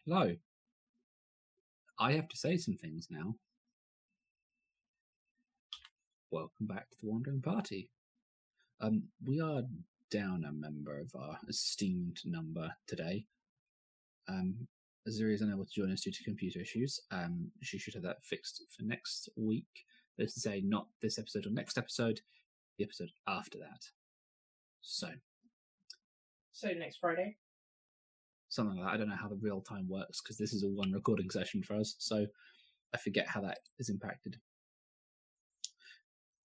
Hello. I have to say some things now. Welcome back to the Wandering Party. We are down a member of our esteemed number today. Azuri is unable to join us due to computer issues. She should have that fixed for next week. That is to say, not this episode or next episode, the episode after that. So next Friday? Something like that. I don't know how the real time works because this is all one recording session for us, so I forget how that is impacted.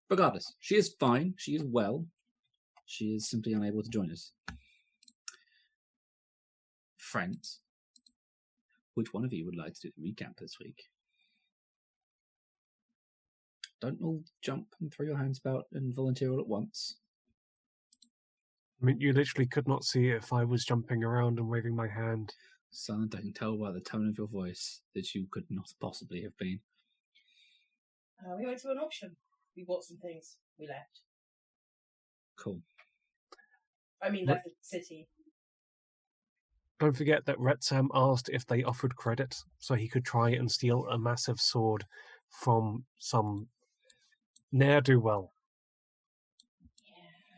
Regardless, she is fine. She is well. She is simply unable to join us. Friends, which one of you would like to do the recap this week? Don't all jump and throw your hands about and volunteer all at once. I mean, you literally could not see it if I was jumping around and waving my hand. Son, I can tell by the tone of your voice that you could not possibly have been. We went to an auction. We bought some things. We left. Cool. I mean, left the city. Don't forget that Retsam asked if they offered credit so he could try and steal a massive sword from some ne'er-do-well. Yeah,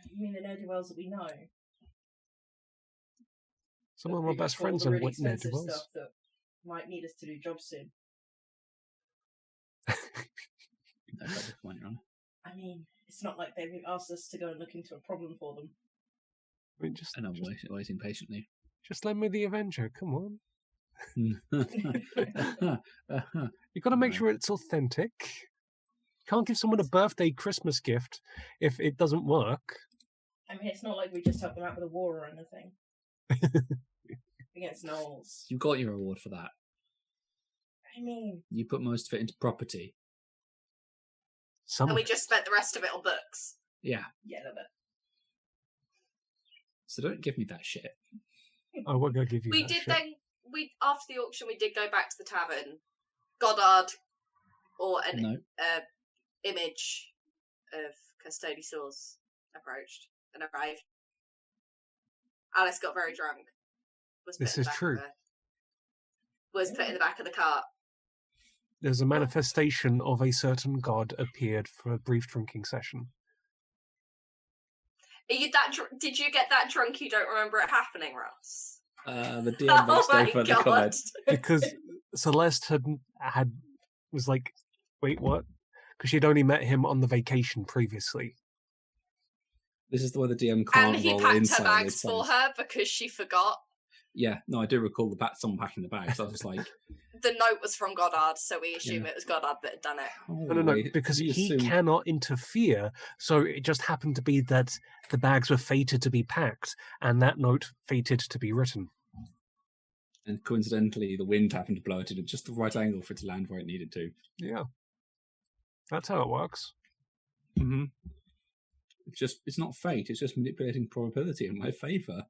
you mean the ne'er-do-wells that we know? Some of my best friends are really with expensive ne'er-do-wells. stuff that might need us to do jobs soon. No further point, Your Honor. I mean, it's not like they've asked us to go and look into a problem for them. I mean, And I'm waiting patiently. just lend me the Avenger, come on. uh-huh. You've got to make sure it's authentic. Can't give someone a birthday Christmas gift if it doesn't work. I mean, it's not like we just helped them out with a war or anything. Against gnolls. You got your reward for that. I mean... You put most of it into property. And we just spent the rest of it on books. Yeah. Yeah, a little bit. So don't give me that shit. I won't go give you We that did shit. then, after the auction, we did go back to the tavern. Goddard, or an image of Custody Saws approached and arrived. Alice got very drunk. This is true. Was put in the back of the cart. There's a manifestation of a certain god appeared for a brief drinking session. Are you did you get that drunk you don't remember it happening, Ross? The DM may stay for the comment. Because Celeste was like, wait, what? Because she'd only met him on the vacation previously. This is the way the DM can't And he roll packed inside her bags for her because she forgot. Yeah, no, I do recall someone packing the bags. I was just like... The note was from Goddard, so we assume it was Goddard that had done it. No, because he cannot interfere, so it just happened to be that the bags were fated to be packed, and that note fated to be written. And coincidentally, the wind happened to blow it at just the right angle for it to land where it needed to. Yeah. That's how it works. Mm-hmm. It's not fate, it's just manipulating probability in my favour.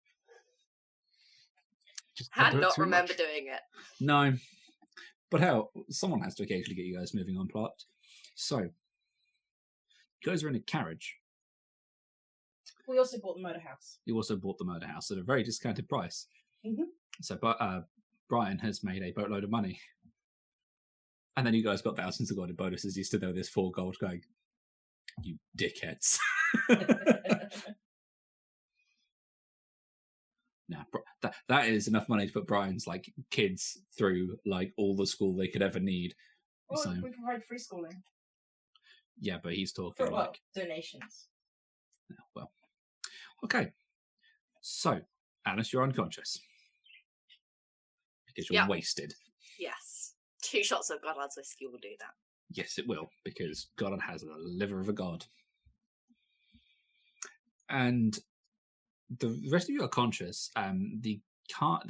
I not remember doing it. No. But hell, someone has to occasionally get you guys moving on plot. So, you guys are in a carriage. We also bought the murder house. You also bought the murder house at a very discounted price. Mm-hmm. So, Brian has made a boatload of money. And then you guys got thousands of gold in bonuses. You stood there with this 4 gold going, you dickheads. Nah, that is enough money to put Brian's kids through all the school they could ever need. Well, so, we provide free schooling. Yeah, but he's talking donations. Yeah, well, okay. So, Alice, you're unconscious because you're wasted. Yes, 2 shots of Goddard's whiskey will do that. Yes, it will, because Goddard has the liver of a god. And the rest of you are conscious. The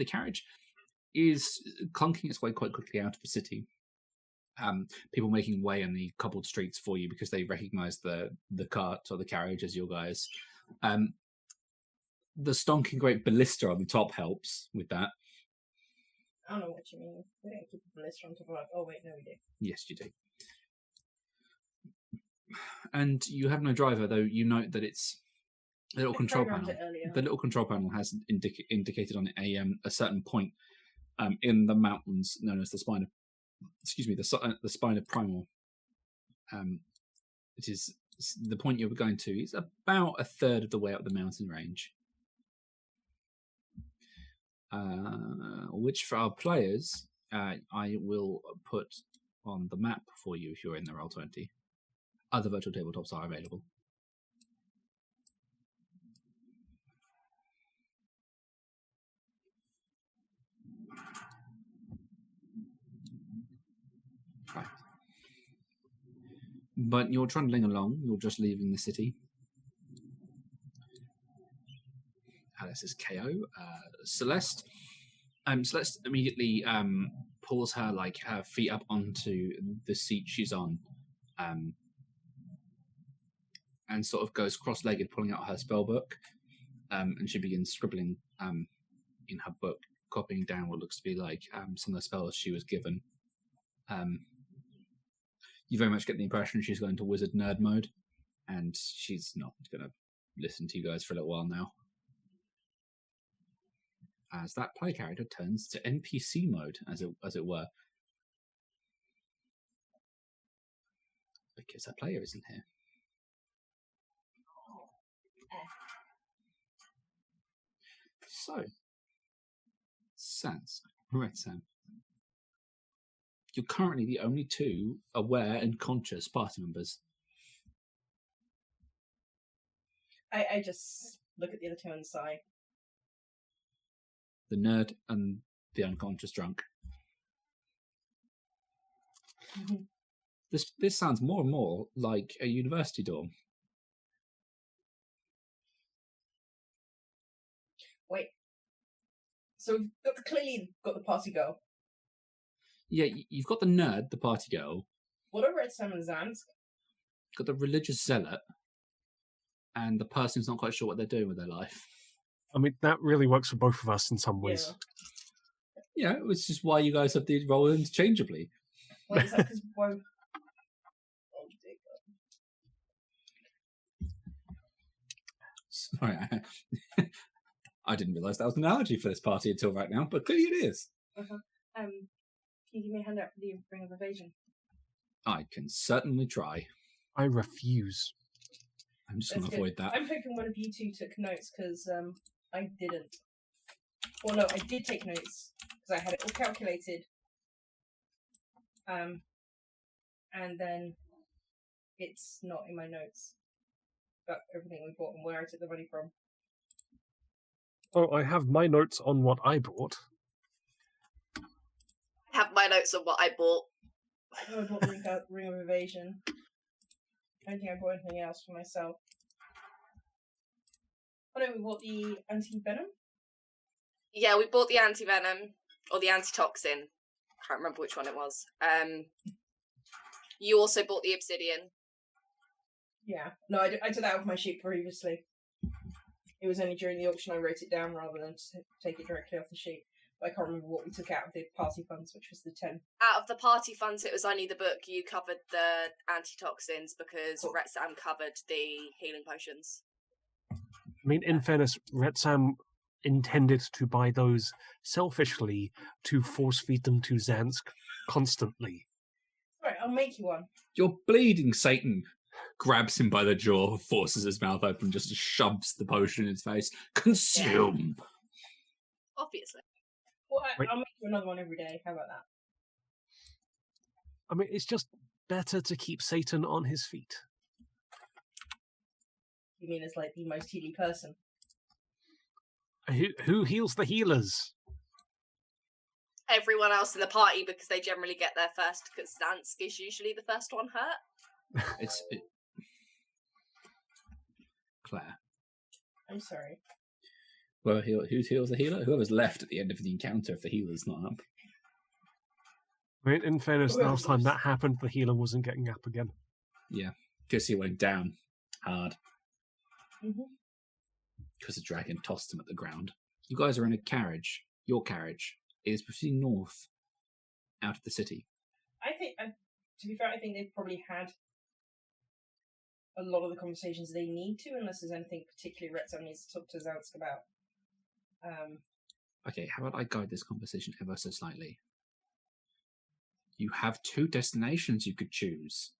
carriage is clunking its way quite quickly out of the city. People making way in the cobbled streets for you because they recognise the cart or the carriage as your guys. The stonking great ballista on the top helps with that. I don't know what you mean. We don't keep a ballista on top of oh wait, no we do. Yes, you do. And you have no driver, though you note that it's the little control panel. The little control panel has indicated on it a certain point in the mountains known as the spine of, the spine of Primal. It is the point you're going to is about a third of the way up the mountain range. Which for our players, I will put on the map for you if you're in the Roll20. Other virtual tabletops are available. Right. But you're trundling along, you're just leaving the city. Alice is KO. Celeste. Celeste immediately pulls her her feet up onto the seat she's on, and sort of goes cross-legged, pulling out her spell book, and she begins scribbling in her book, copying down what looks to be some of the spells she was given. You very much get the impression she's going to wizard nerd mode, and she's not going to listen to you guys for a little while now. As that play character turns to NPC mode, as it were, because her player isn't here. So, Sans, right, Sam. You're currently the only two aware and conscious party members. I just look at the other two and sigh. The nerd and the unconscious drunk. Mm-hmm. This sounds more and more like a university dorm. Wait. So we've clearly got the party girl. Yeah, you've got the nerd, the party girl. What are Red Sam and Zansk? Got the religious zealot, and the person who's not quite sure what they're doing with their life. I mean, that really works for both of us in some ways. Yeah, which is why you guys have the role interchangeably. Wait, is that because both? Oh, dear God. Sorry, I didn't realise that was an analogy for this party until right now, but clearly it is. Uh-huh. Can you give me a hand out for the Ring of Evasion? I can certainly try. I refuse. I'm just going to avoid that. I'm hoping one of you two took notes, because I didn't. Well, no, I did take notes, because I had it all calculated. And then it's not in my notes about everything we bought and where I took the money from. Oh, I have my notes on what I bought. I have my notes on what I bought. I bought the Ring of Evasion. I don't think I bought anything else for myself. Oh no, we bought the anti-venom? Yeah, we bought the anti-venom, or the antitoxin. Can't remember which one it was. You also bought the obsidian. Yeah. No, I took that off my sheet previously. It was only during the auction I wrote it down rather than take it directly off the sheet. But I can't remember what we took out of the party funds, which was the 10. Out of the party funds, it was only the book. You covered the antitoxins because Cool. Retsam covered the healing potions. I mean, in fairness, Retsam intended to buy those selfishly to force feed them to Zansk constantly. Right, I'll make you one. You're bleeding, Satan. Grabs him by the jaw, forces his mouth open, just shoves the potion in his face. Consume! Yeah. Obviously. Well, I'll make you another one every day. How about that? I mean, it's just better to keep Satan on his feet. You mean as like the most healy person? Who heals the healers? Everyone else in the party, because they generally get there first, because Zansk is usually the first one hurt. Claire. I'm sorry. Well, who heals the healer? Whoever's left at the end of the encounter if the healer's not up. I mean, in fairness, last time that happened, the healer wasn't getting up again. Yeah, because he went down hard. Mm-hmm. Because the dragon tossed him at the ground. You guys are in a carriage. Your carriage is proceeding north out of the city. I think, to be fair, I think they've probably had a lot of the conversations they need to, unless there's anything particularly Retsam needs to talk to Zansk about. Okay, how about I guide this conversation ever so slightly? You have 2 destinations you could choose.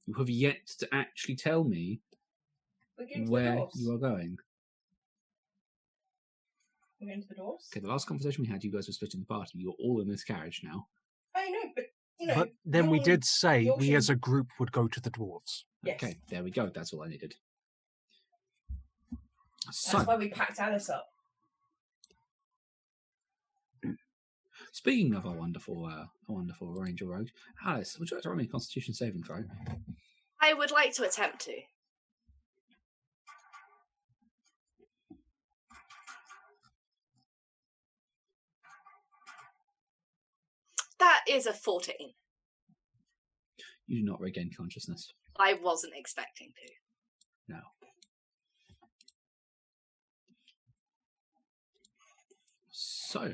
You have yet to actually tell me where you are going. We're going to the Dwarves? Okay, the last conversation we had, you guys were splitting the party. You're all in this carriage now. I know, but, you know... But then we did say we auction- as a group would go to the Dwarves. Yes. Okay, there we go. That's all I needed. So, That's why we packed Alice up. speaking of a wonderful ranger rogue, Alice, would you like to roll me a Constitution saving throw? I would like to attempt to. That is a 14. You do not regain consciousness. I wasn't expecting to. No. So,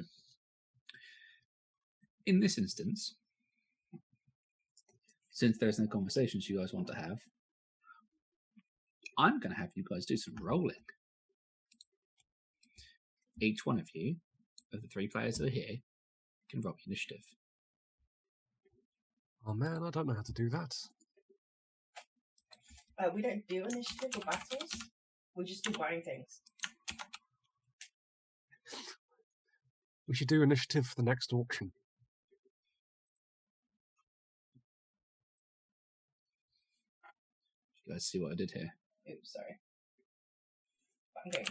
in this instance, since there's no conversations you guys want to have, I'm going to have you guys do some rolling. Each one of you, of the 3 players that are here, can roll initiative. Oh man, I don't know how to do that. We don't do initiative or battles. We just do buying things. We should do initiative for the next auction. You guys see what I did here? Oops, sorry. Okay.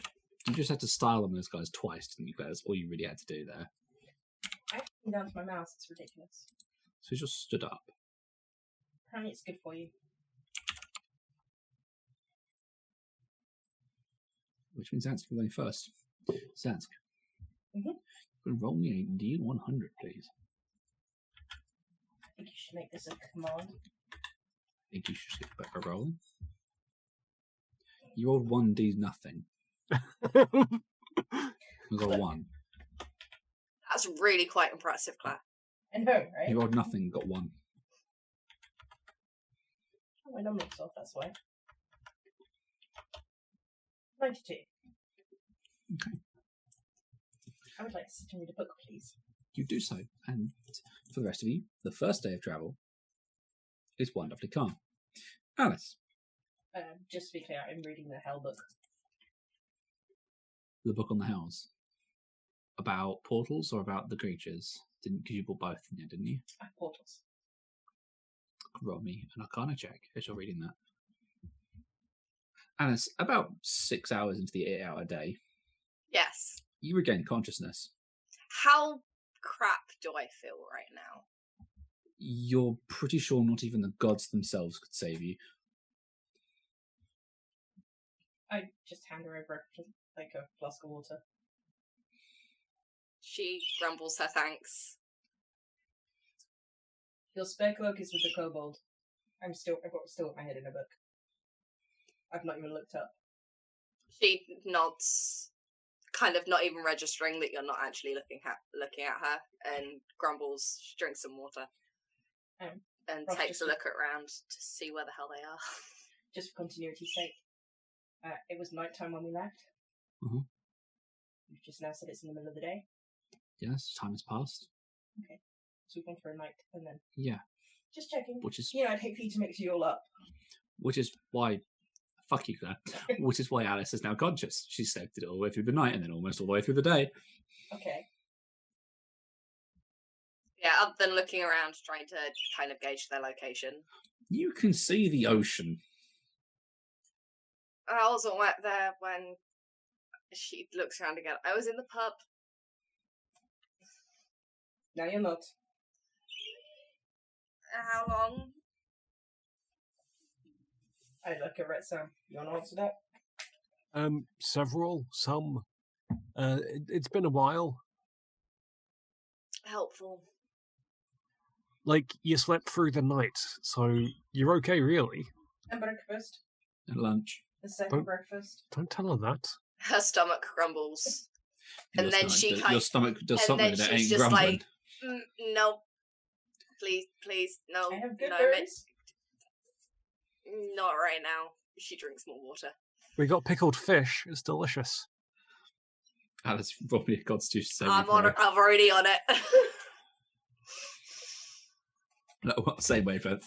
You just had to style them as guys twice, didn't you guys? All you really had to do there. I have to come down to my mouse. It's ridiculous. So you just stood up. Apparently it's good for you. Which means Zansk is going first. Zansk. Mm-hmm. You can roll me a D100, please. I think you should make this a command. I think you should get better rolling. You rolled 1D nothing. You got 1. That's really quite impressive, Claire. I know, right? You rolled nothing, got 1. Oh, my number's off, that's why. 92. Okay. I would like to sit and read a book, please. You do so, and for the rest of you, the first day of travel is wonderfully calm. Alice. Just to be clear, I'm reading the Hell book. The book on the hells. About portals or about the creatures? Because you bought both, didn't you? Portals. Roll me an Arcana check as you're reading that. Alice, about 6 hours into the 8-hour day, Yes. you regain consciousness. How crap do I feel right now? You're pretty sure not even the gods themselves could save you. I just hand her over like a flask of water. She grumbles her thanks. Your spare cloak is with the kobold. I've got my head in a book. I've not even looked up. She nods, kind of not even registering that you're not actually looking at her, and grumbles. She drinks some water, and takes a look around to see where the hell they are. Just for continuity's sake. It was nighttime when we left. Mm-hmm. You've just now said it's in the middle of the day. Yes, time has passed. Okay. So we've gone for a night and then... Yeah. Just checking. Which is... I'd hate for you to mix you all up. Which is why... Fuck you, Claire. Which is why Alice is now conscious. She slept it all the way through the night and then almost all the way through the day. Okay. Yeah, other than looking around, trying to kind of gauge their location. You can see the ocean. I wasn't there when she looks around again. I was in the pub. Now you're not. How long? I look at Red Sam. You want to answer that? Several, some. It's been a while. Helpful. Like, you slept through the night, so you're okay, really. And breakfast. At lunch. The second breakfast. Don't tell her that. Her stomach grumbles. And then your stomach does something that ain't just grumbling. Like, no. Please, no. I have good no, berries. Not right now. She drinks more water. We got pickled fish. It's delicious. Alice, probably a Constitution saving I'm throw. already on it. No, same wavelength.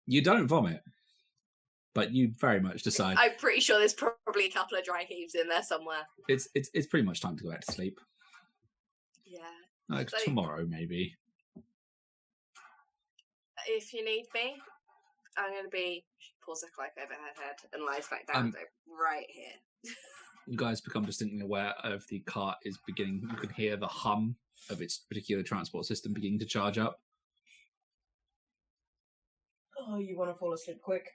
You don't vomit, but you very much decide. I'm pretty sure there's probably a couple of dry heaves in there somewhere. It's pretty much time to go back to sleep. Yeah. Like So- tomorrow, maybe. If you need me, I'm going to be... She pulls a cloak over her head and lies back down right here. You guys become distinctly aware of the cart is beginning. You can hear the hum of its particular transport system beginning to charge up. Oh, you want to fall asleep quick?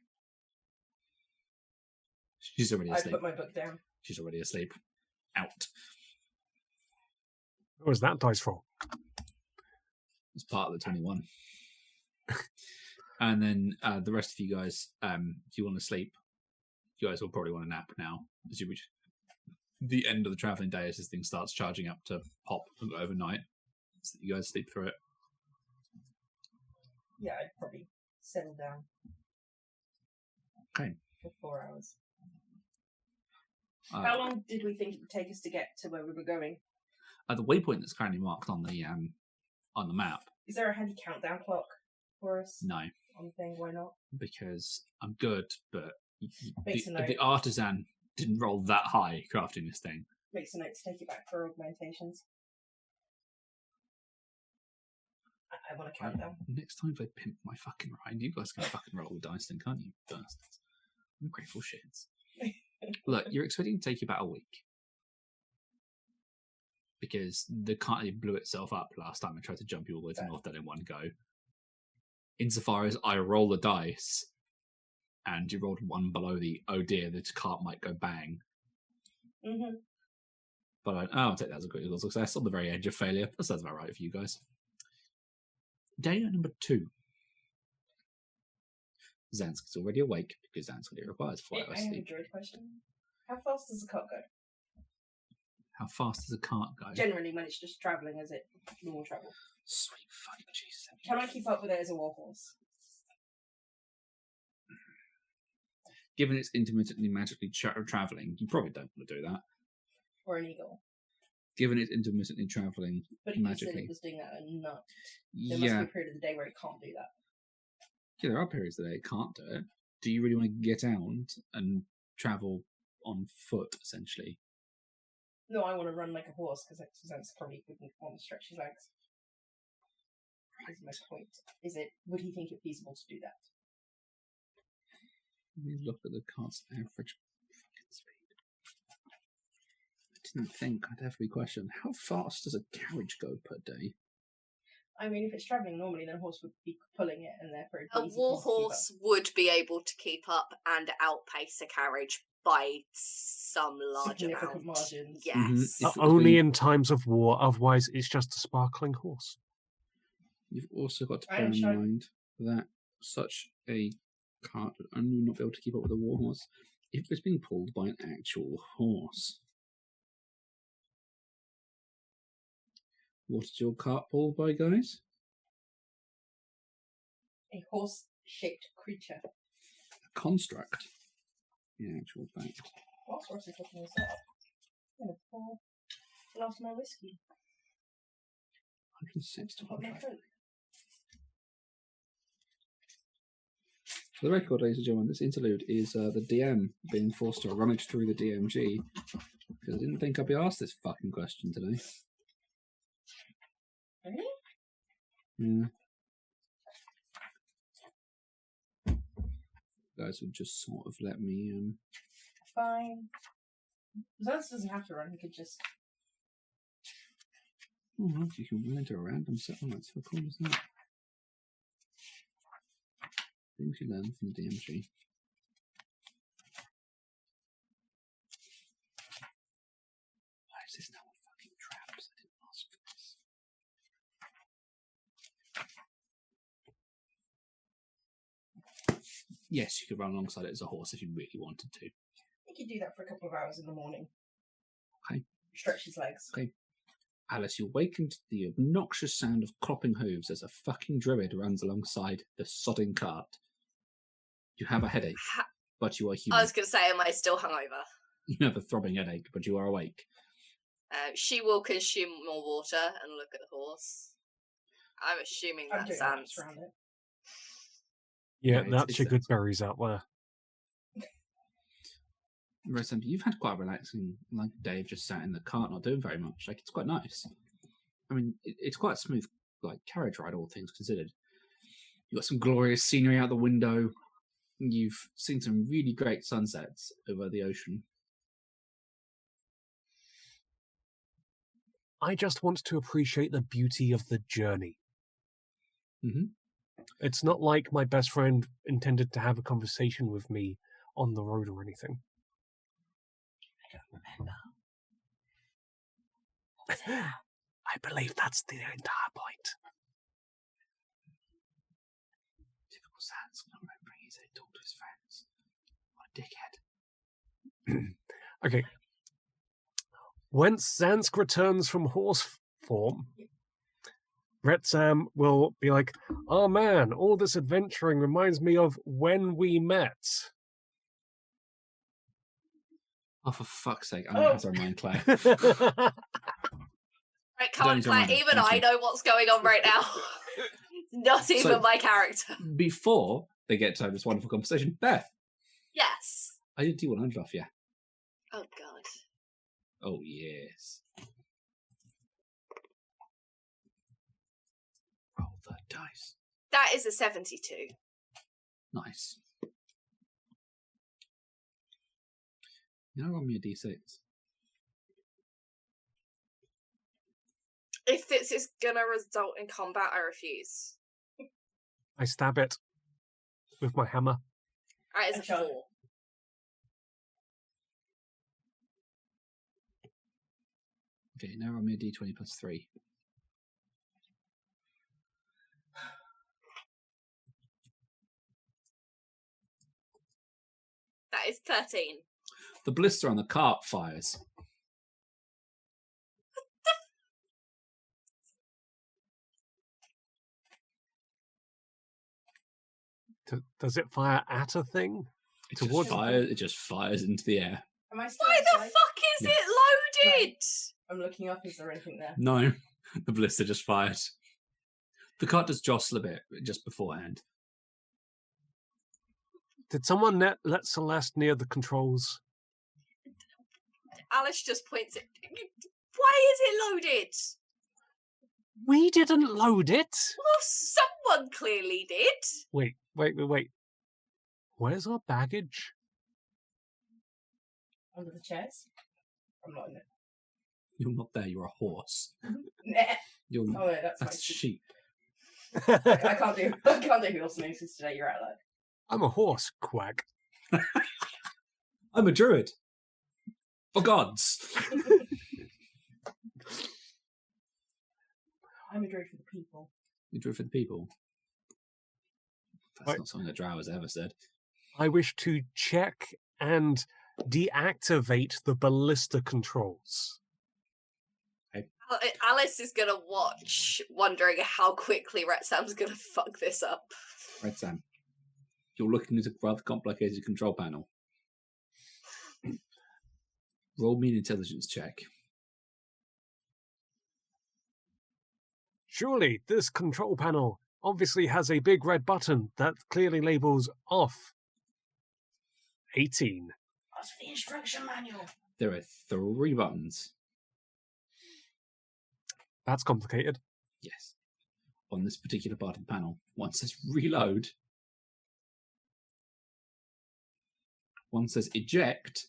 She's already I asleep. put my book down. She's already asleep. Out. What was that dice roll? It's part of the 21. And then the rest of you guys, do you want to sleep? You guys will probably want to nap now, as you reach the end of the traveling day as this thing starts charging up to pop overnight. So that you guys sleep through it. Yeah, I'd probably settle down. Okay. For 4 hours. How long did we think it would take us to get to where we were going? The waypoint that's currently marked on the map. Is there a handy countdown clock for us? No, On the thing, why not? because I'm good, but Makes a note. the artisan didn't roll that high crafting this thing. Makes a note to take it back for augmentations. I want a countdown. Next time if I pimp my fucking ride, you guys can fucking roll the dice then, can't you, bastards? I'm grateful shits. Look, you're expecting to take you about a week. Because the cart blew itself up last time I tried to jump you all the way to North Dead in one go. Insofar as I roll the dice, and you rolled one below the, oh dear, the cart might go bang. Mm-hmm. But I'll take that as a critical success on the very edge of failure. That sounds about right for you guys. Day number 2. Zansk's already awake because Zansk already requires 4 I hours have a sleep. droid question. How fast does the cart go? How fast does a cart go? Generally, when it's just travelling, is it normal travel? Sweet fucking Jesus. Can I keep up with it as a warhorse? Given it's intermittently magically travelling, you probably don't want to do that. Or an eagle? Given it's intermittently travelling But if you said magically. it was doing that at night, there must be Yeah. a period of the day where it can't do that. Yeah, there are periods of the day it can't do it. Do you really want to get out and travel on foot, essentially? No, I want to run like a horse because Xan's probably wouldn't want to stretch his legs. Is my point. Would he think it feasible to do that? Let me look at the cart's average fucking speed. I didn't think I'd have to question. How fast does a carriage go per day? I mean, if it's travelling normally, then a horse would be pulling it, and therefore it'd be A easy for him to war keep horse would be able to keep up and outpace a carriage by some up. large Significant amount. margins. Yes. Mhm. If it was Only being- in times of war, otherwise it's just a sparkling horse. You've also got to I bear am in sure- mind that such a cart would only not be able to keep up with a war horse if it was being pulled by an actual horse. What is your cart pulled by, guys? A horse-shaped creature. A construct. The actual fact. Whilst Ross is looking this up, I'm going to pour a glass of my whiskey. 106 to Put my 100. coat. For the record, ladies and gentlemen, this interlude is the DM being forced to rummage through the DMG because I didn't think I'd be asked this fucking question today. Really? Yeah. You guys would just sort of let me. Fine. Xanth doesn't have to run, he could just... Oh, well, you can enter a random settlement. How cool is that? Things you learn from the DMG. Why is this now on fucking traps? I didn't ask for this. Yes, you could run alongside it as a horse if you really wanted to. He could do that for a couple of hours in the morning. Okay. Stretch his legs. Okay. Alice, you awaken to the obnoxious sound of clopping hooves as a fucking druid runs alongside the sodding cart. You have a headache, but you are human. I was going to say, am I still hungover? You have a throbbing headache, but you are awake. She will consume more water and look at the horse. I'm assuming I'm that doing sounds. laps around it. Yeah, Yeah, that's your good berries out there. Rosemary, you've had quite a relaxing day of just sat in the cart, not doing very much. Like, it's quite nice. I mean, it's quite a smooth carriage ride, all things considered. You've got some glorious scenery out the window. You've seen some really great sunsets over the ocean. I just want to appreciate the beauty of the journey. Mm-hmm. It's not like my best friend intended to have a conversation with me on the road or anything. I don't remember. I believe that's the entire point. Typical Sans not remembering he said he talked to his friends. What a dickhead. Okay. When Zansk returns from horse form, Retsam will be like, "Oh man, all this adventuring reminds me of when we met." Oh, for fuck's sake, I'm going to have to remind Claire. Right, come on, Claire, even I know what's going on right now. Not even my character. Before they get to have this wonderful conversation, Beth. Yes. I did D100 off, yeah. Oh, God. Oh, yes. Roll the dice. That is a 72. Nice. You know, roll me a D6. If this is gonna result in combat, I refuse. I stab it with my hammer. That is a 4. Okay, now roll me a D20 plus 3. That is 13. The ballista on the cart fires. Does it fire at a thing? It just fires into the air. Am I still Why the outside? fuck is it loaded? I'm looking up. Is there anything there? No, the ballista just fired. The cart does jostle a bit just beforehand. Did someone let Celeste near the controls? Alice just points it. Why is it loaded? We didn't load it. Well, someone clearly did. Wait. Where's our baggage? Under the chairs? I'm not in it. You're not there, you're a horse. Nah. You're Oh, no, that's my a sheep. I can't do horse noises today. You're out loud. I'm a horse, quack. I'm a druid. For gods. I'm a druid for the people. You druid for the people. That's Right. not something that Drow has ever said. I wish to check and deactivate the ballista controls. Alice is gonna watch, wondering how quickly Retsam's gonna fuck this up. Right, Sam. You're looking at a rather complicated control panel. Roll me an intelligence check. Surely this control panel obviously has a big red button that clearly labels off. 18. What's the instruction manual? There are 3 buttons. That's complicated. Yes. On this particular part of the panel. One says reload. One says eject.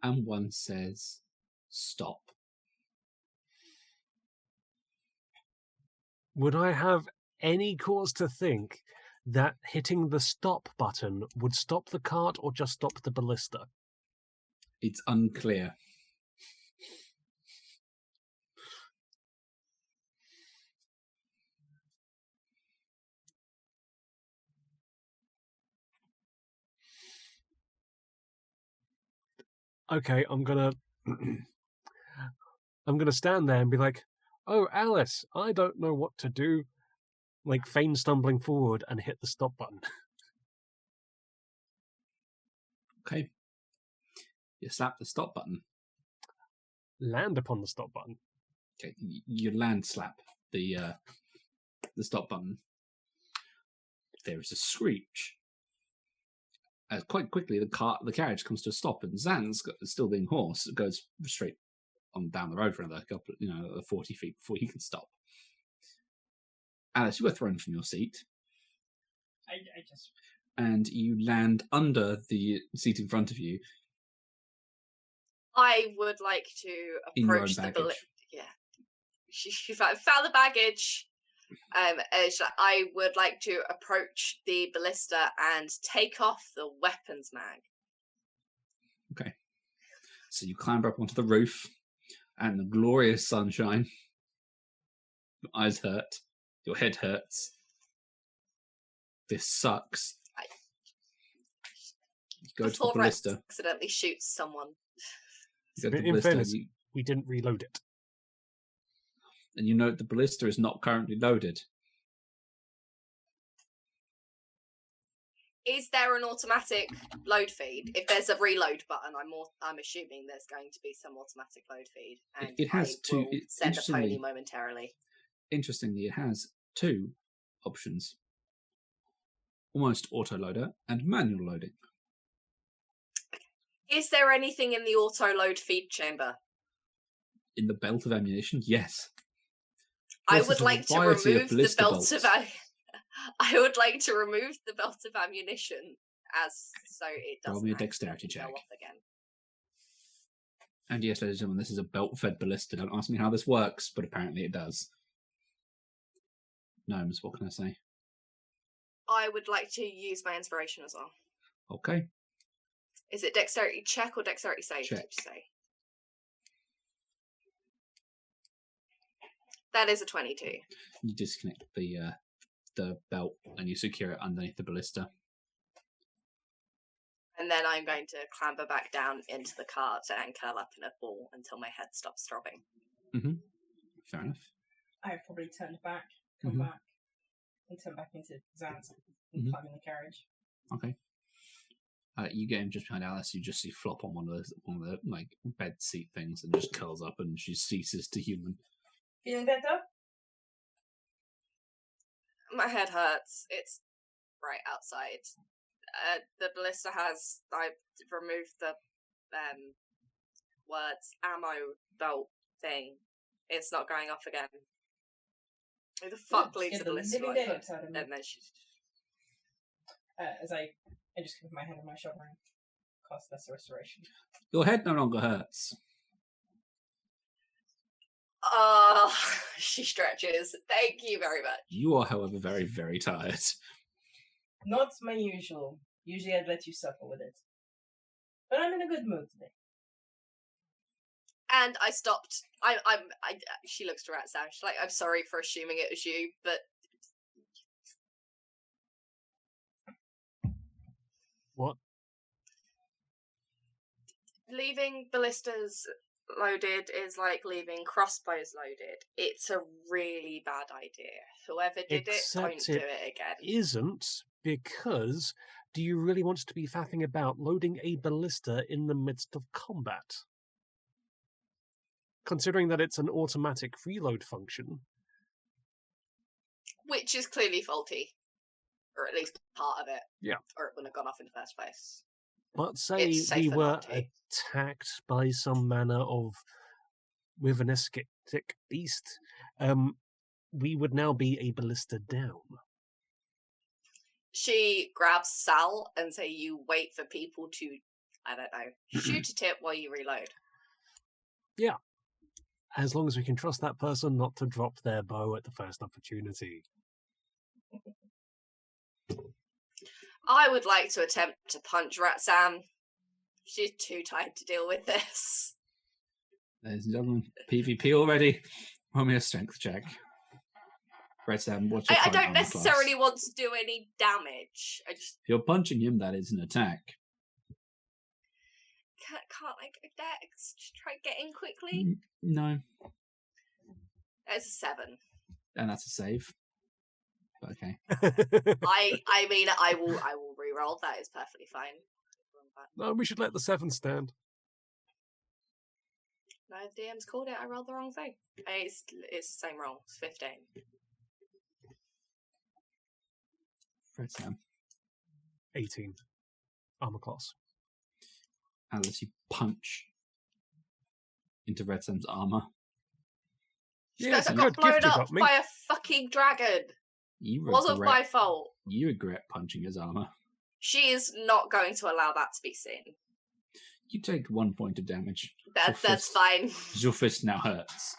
And one says stop. Would I have any cause to think that hitting the stop button would stop the cart or just stop the ballista? It's unclear. Okay, I'm gonna stand there and be like, "Oh, Alice, I don't know what to do." Like feign stumbling forward and hit the stop button. Okay. You slap the stop button. Land upon the stop button. Okay, you land slap the stop button. There is a screech. Quite quickly, the carriage comes to a stop, and Zan's still being horse. It goes straight on down the road for another couple, 40 feet before he can stop. Alice, you were thrown from your seat. I just... And you land under the seat in front of you. I would like to approach the ballista. Yeah, she found the baggage. I would like to approach the ballista and take off the weapons mag. Okay. So you climb up onto the roof, and the glorious sunshine. Your eyes hurt. Your head hurts. This sucks. You go to the ballista. Accidentally shoots someone. In fairness, we didn't reload it. And you note the ballista is not currently loaded. Is there an automatic load feed? If there's a reload button, I'm assuming there's going to be some automatic load feed. And it has two. Send a pony momentarily. Interestingly, it has two options: almost auto loader and manual loading. Is there anything in the auto load feed chamber? In the belt of ammunition, yes. I would like to remove the belt of. I would like to remove the belt of ammunition, so it doesn't. Roll me a dexterity check. Go off again. And yes, ladies and gentlemen, this is a belt-fed ballista. Don't ask me how this works, but apparently it does. Gnomes, what can I say? I would like to use my inspiration as well. Okay. Is it dexterity check or dexterity save? Check. Did you say? That is a 22. You disconnect the belt and you secure it underneath the ballista. And then I'm going to clamber back down into the cart and curl up in a ball until my head stops throbbing. Mm-hmm. Fair enough. I have probably turned back, come back, and turn back into Zan's and climb in the carriage. Okay. You get him just behind Alice. You just see Flop on one of the like bed seat things, and just curls up, and she ceases to human. Feeling better? My head hurts. It's right outside. The ballista has. I removed the words ammo belt thing. It's not going off again. Who the fuck leaves the ballista like that? And then as I just put my hand on my shoulder and cast Lesser Restoration. Your head no longer hurts. Oh, she stretches. Thank you very much. You are, however, very, very tired. Not my usual. Usually I'd let you suffer with it. But I'm in a good mood today. And I stopped. She looks to Sam. She's like, I'm sorry for assuming it was you, but... What? Leaving ballistas loaded is like leaving crossbows loaded. It's a really bad idea. Whoever did don't do it again. Isn't, because do you really want to be faffing about loading a ballista in the midst of combat? Considering that it's an automatic reload function. Which is clearly faulty. Or at least part of it. Yeah. Or it wouldn't have gone off in the first place. But say we were attacked by some manner of wyvernistic beast, we would now be a ballista down. She grabs Sal and say, you wait for people to, I don't know, shoot a tip while you reload. Yeah. As long as we can trust that person not to drop their bow at the first opportunity. I would like to attempt to punch Rat Sam. She's too tired to deal with this. Ladies and gentlemen, PvP already. Roll me a strength check. Rat Sam, what's your I current don't armor necessarily class? want to do any damage. If you're punching him, that is an attack. Can't I go dex? Just try to get in quickly? No. It's a 7. And that's a save. But okay. I mean, I will re-roll. That is perfectly fine. No, we should let the 7 stand. No, DM's called it. I rolled the wrong thing. It's the same roll. It's 15. Red Sam. 18. Armor class. Alice, you punch into Red Sam's armor. Yeah, it's a got good gift blown you up got me. by a fucking dragon. You Wasn't regret, my fault. You regret punching his armor. She is not going to allow that to be seen. You take 1 point of damage. That's fine. Your fist now hurts.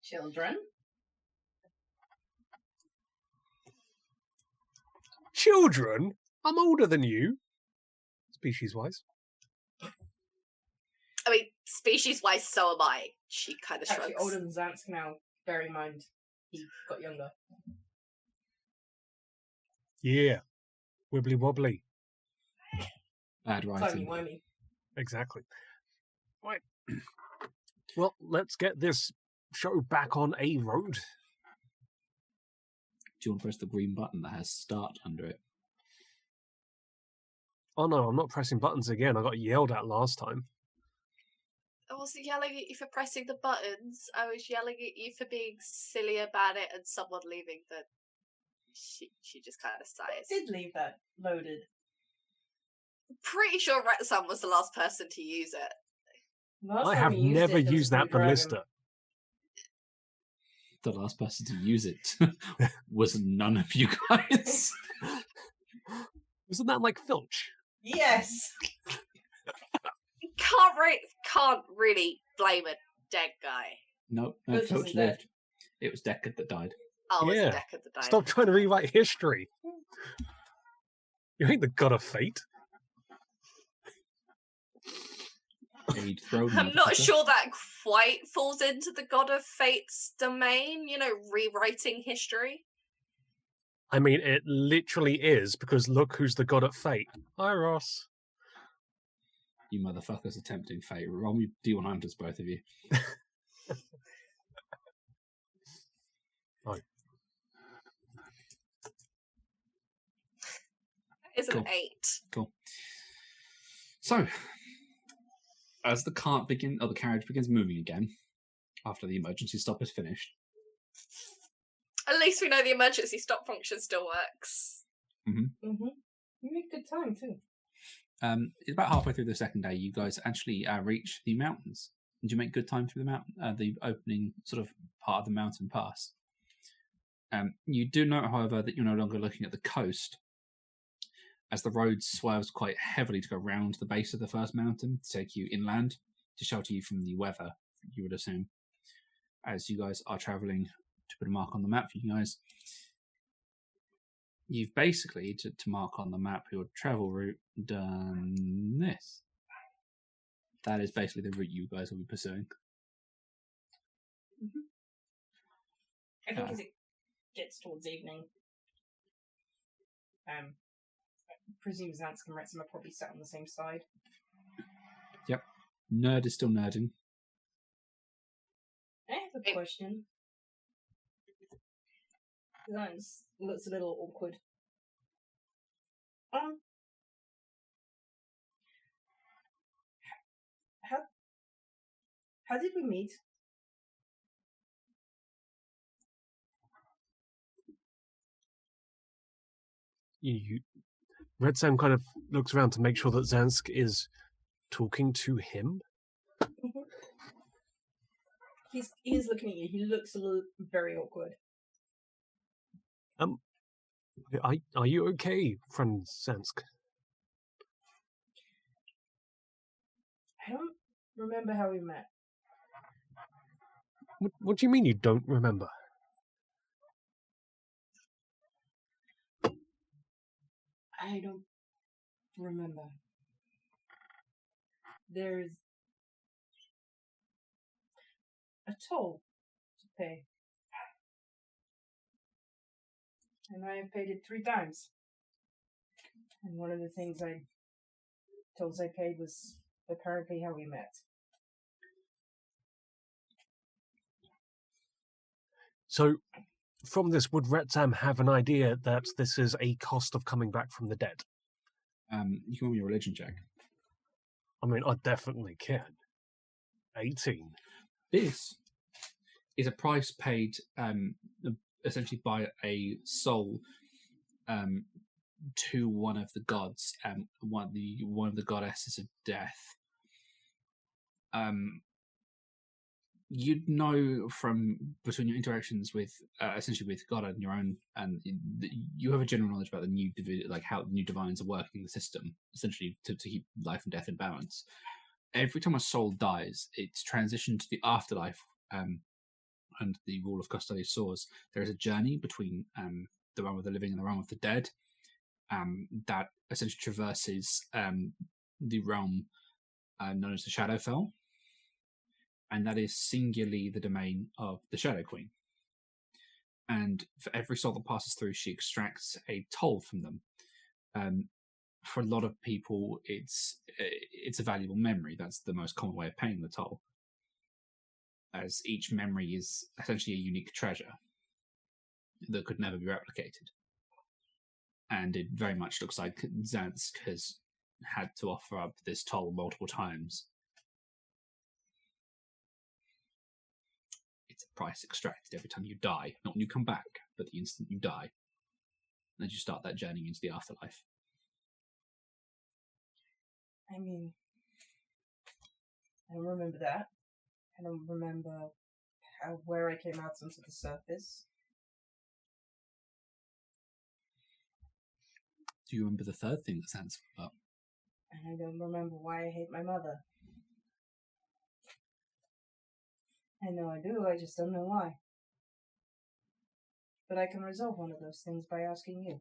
Children. Children? I'm older than you. Species-wise. I mean, species-wise, so am I. She kind of shrugs. Actually, older than Zansk now. Bear in mind, he got younger. Yeah. Wibbly wobbly. Bad writing. Timey-wimey. Exactly. Right. Well, let's get this show back on a road. Do you want to press the green button that has start under it? Oh no, I'm not pressing buttons again. I got yelled at last time. I wasn't yelling at you for pressing the buttons. I was yelling at you for being silly about it and someone leaving the... She just kind of sighs. I did leave that loaded. Pretty sure Retsam was the last person to use it. I have never used that ballista. The last person to use it was none of you guys. Wasn't that like Filch? Yes! Can't really blame a dead guy. No, Filch Filch isn't lived. It was Deckard that died. Oh, it was Yeah. Deckard that died. Stop trying to rewrite history. You ain't the god of fate. He'd thrown I'm you, not fucker. sure that quite falls into the God of Fate's domain, rewriting history. I mean, it literally is, because look who's the god at fate. Hi, Ross. You motherfuckers attempting fate. Roll me D100s, both of you. It's an Cool. 8. Cool. So, as the carriage begins moving again, after the emergency stop is finished. At least we know the emergency stop function still works. You make good time, too. It's about halfway through the second day, you guys actually reach the mountains. Did you make good time through the mountain, the opening sort of part of the mountain pass? You do note, however, that you're no longer looking at the coast, as the road swerves quite heavily to go round the base of the first mountain to take you inland to shelter you from the weather, you would assume. As you guys are travelling, to put a mark on the map for you guys, you've basically, to mark on the map your travel route, done this. That is basically the route you guys will be pursuing. I think as it gets towards evening, I presume Zansk and Retsam are probably sat on the same side. Yep. Nerd is still nerding. I have a question. Zansk looks a little awkward. How did we meet? Red Sam kind of looks around to make sure that Zansk is talking to him. He's looking at you. He looks a little very awkward. Are you okay, friend Zansk? I don't remember how we met. What do you mean you don't remember? I don't remember. There's a toll to pay. And I have paid it 3 times. And one of the tolls I paid was apparently how we met. So, from this, would Retsam have an idea that this is a cost of coming back from the dead? You can roll me a religion check. I mean, I definitely can. 18. This is a price paid essentially by a soul to one of the gods, one of the goddesses of death. You'd know from between your interactions with essentially with God and your own, and you have a general knowledge about the new how new divines are working in the system, essentially to keep life and death in balance. Every time a soul dies, it's transitioned to the afterlife, and the rule of Custody Soars. There is a journey between the realm of the living and the realm of the dead, that essentially traverses the realm known as the Shadowfell, and that is singularly the domain of the Shadow Queen. And for every soul that passes through, she extracts a toll from them. For a lot of people, it's a valuable memory. That's the most common way of paying the toll, as each memory is essentially a unique treasure that could never be replicated. And it very much looks like Zansk has had to offer up this toll multiple times. It's a price extracted every time you die, not when you come back, but the instant you die. And as you start that journey into the afterlife. I mean, I don't remember that. I don't remember where I came out onto the surface. Do you remember the third thing that stands up? And I don't remember why I hate my mother. I know I do, I just don't know why. But I can resolve one of those things by asking you.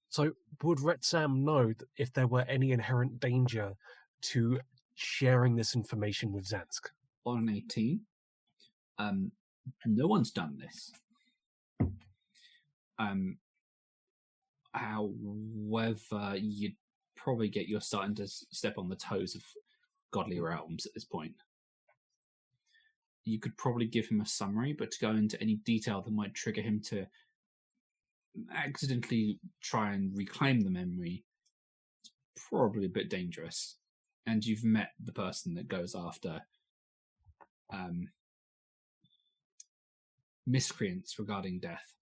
So, would Retsam know if there were any inherent danger to sharing this information with Zansk? On an 18, no one's done this. However, you'd probably get you're starting to step on the toes of godly realms at this point. You could probably give him a summary, but to go into any detail that might trigger him to accidentally try and reclaim the memory, it's probably a bit dangerous. And you've met the person that goes after miscreants regarding death.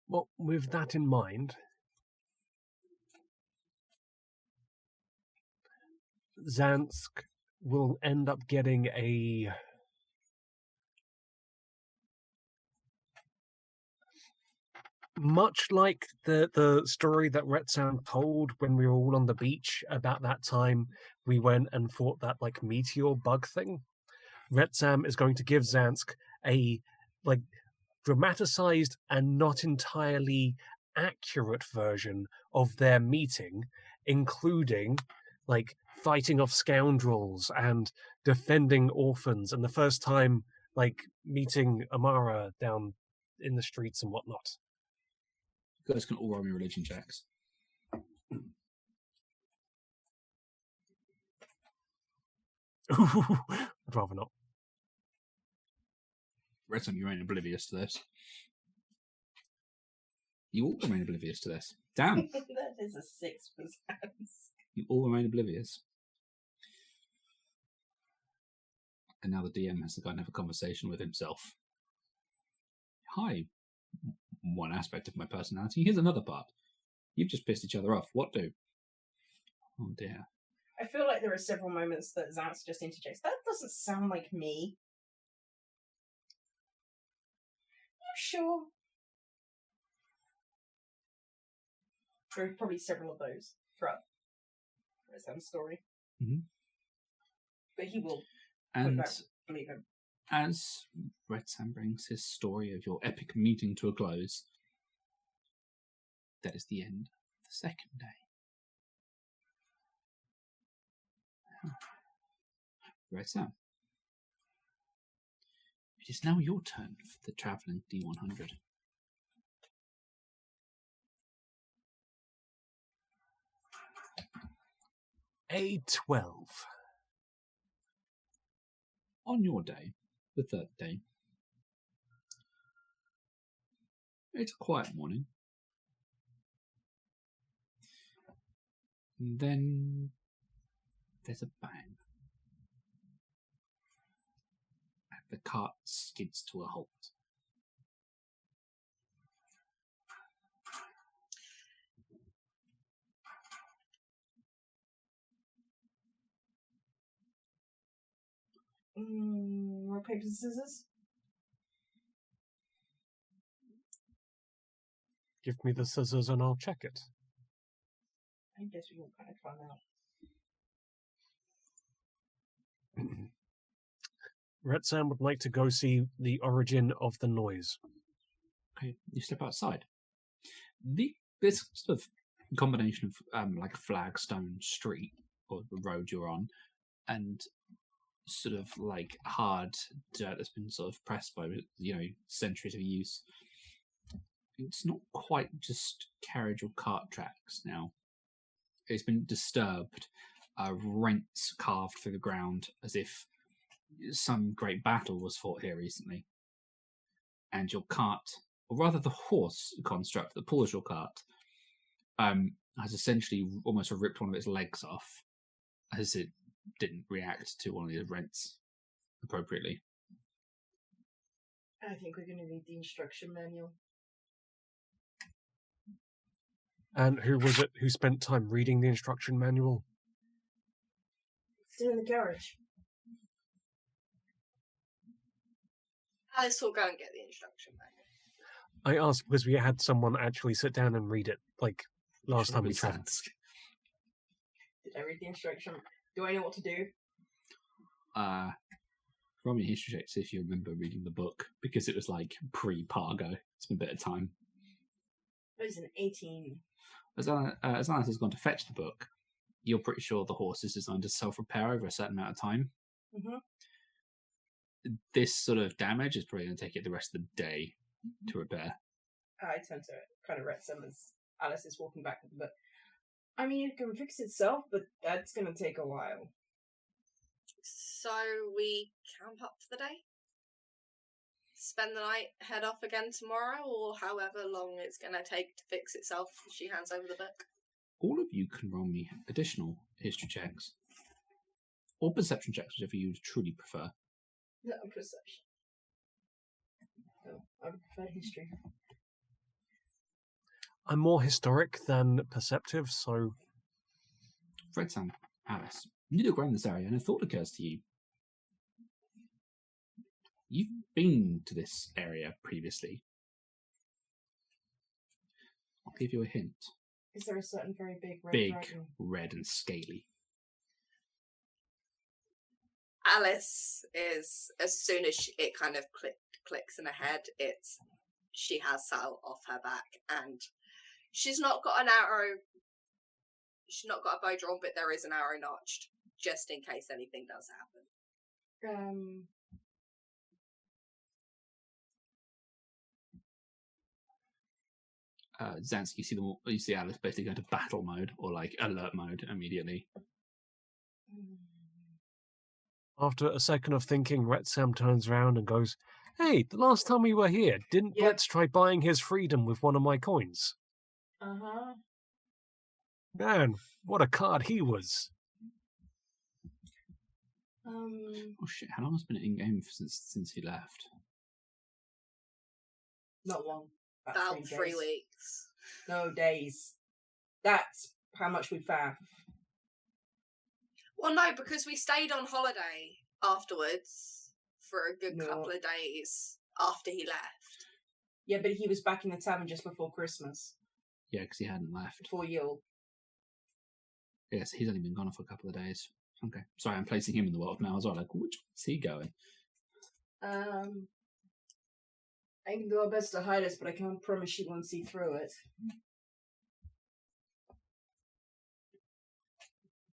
Well, with that in mind, Zansk will end up getting a much like the story that Retsam told when we were all on the beach about that time we went and fought that meteor bug thing. Retsam is going to give Zansk a dramatized and not entirely accurate version of their meeting, including fighting off scoundrels and defending orphans, and the first time meeting Amara down in the streets and whatnot. You guys can all roll me religion checks. I'd rather not. Redstone, you remain oblivious to this. You all remain oblivious to this. Damn. That is a 6 for Sans. You all remain oblivious. And now the DM has to go and have a conversation with himself. Hi. One aspect of my personality. Here's another part. You've just pissed each other off. What do? Oh dear. I feel like there are several moments that Zance just interjects. That doesn't sound like me. You sure? There are probably several of those throughout Resam's story. Mm-hmm. But he will believe him. As Retsam brings his story of your epic meeting to a close, that is the end of the second day. Retsam, it is now your turn for the travelling D100. A12. On your day, the third day, it's a quiet morning. And then there's a bang. the cart skids to a halt. Rock, paper, scissors? Give me the scissors and I'll check it. I guess we will kind of find out. Red Sam would like to go see the origin of the noise. Okay, you step outside. This sort of combination of like a flagstone street or the road you're on, and sort of like hard dirt that's been sort of pressed by centuries of use. It's not quite just carriage or cart tracks now. It's been disturbed, rents carved through the ground as if some great battle was fought here recently. And your cart, or rather the horse construct that pulls your cart, has essentially almost ripped one of its legs off as it didn't react to one of the rents appropriately. I think we're going to need the instruction manual. And who was it who spent time reading the instruction manual? Still in the carriage. Alice will go and get the instruction manual. I asked because we had someone actually sit down and read it, like last time we traveled. Did I read the instruction? Do I know what to do? Roll me a history check to see if you remember reading the book, because it was like pre-Pargo. It's been a bit of time. It was an 18. As Alice has gone to fetch the book, you're pretty sure the horse is designed to self-repair over a certain amount of time. Mm-hmm. This sort of damage is probably going to take it the rest of the day to repair. I tend to kind of read some as Alice is walking back with the book. I mean, it can fix itself, but that's going to take a while. So we camp up for the day? Spend the night, head off again tomorrow, or however long it's going to take to fix itself if she hands over the book? All of you can roll me additional history checks. Or perception checks, whichever you truly prefer. No, perception. No, I prefer history. I'm more historic than perceptive, so... Red Sam, Alice, you look around this area and a thought occurs to you. You've been to this area previously. I'll give you a hint. Is there a certain very big red dragon? Red and scaly. Alice is, as soon as it kind of clicks in her head, she has Sal off her back, and she's not got an arrow. She's not got a bow drawn, but there is an arrow notched, just in case anything does happen. Zansk, you see Alice basically go to battle mode or like alert mode immediately. After a second of thinking, Retsam turns around and goes, "Hey, the last time we were here, didn't Blitz try buying his freedom with one of my coins?" Uh-huh. Man, what a card he was. Oh shit, how long has been in-game since he left? Not long. About 3 weeks. No, days. That's how much we found. Well, no, because we stayed on holiday afterwards for a good couple of days after he left. Yeah, but he was back in the tavern just before Christmas. Yeah, because he hadn't left. Before Yule. Yes, he's only been gone for a couple of days. Okay. Sorry, I'm placing him in the world now as well. Like, which one's he going? I can do our best to hide us, but I can't promise she won't see through it.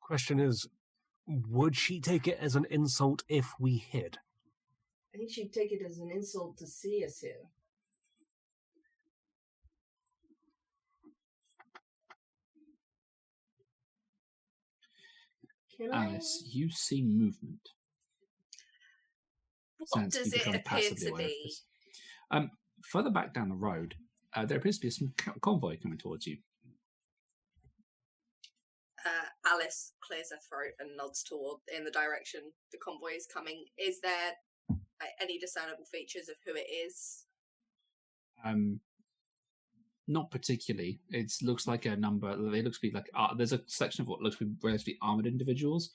Question is, would she take it as an insult if we hid? I think she'd take it as an insult to see us here. Alice, you see movement. What does it appear to be? Further back down the road, there appears to be some convoy coming towards you. Alice clears her throat and nods in the direction the convoy is coming. Is there any discernible features of who it is? Not particularly. It looks like a number. They look to be like there's a section of what looks to be relatively armored individuals,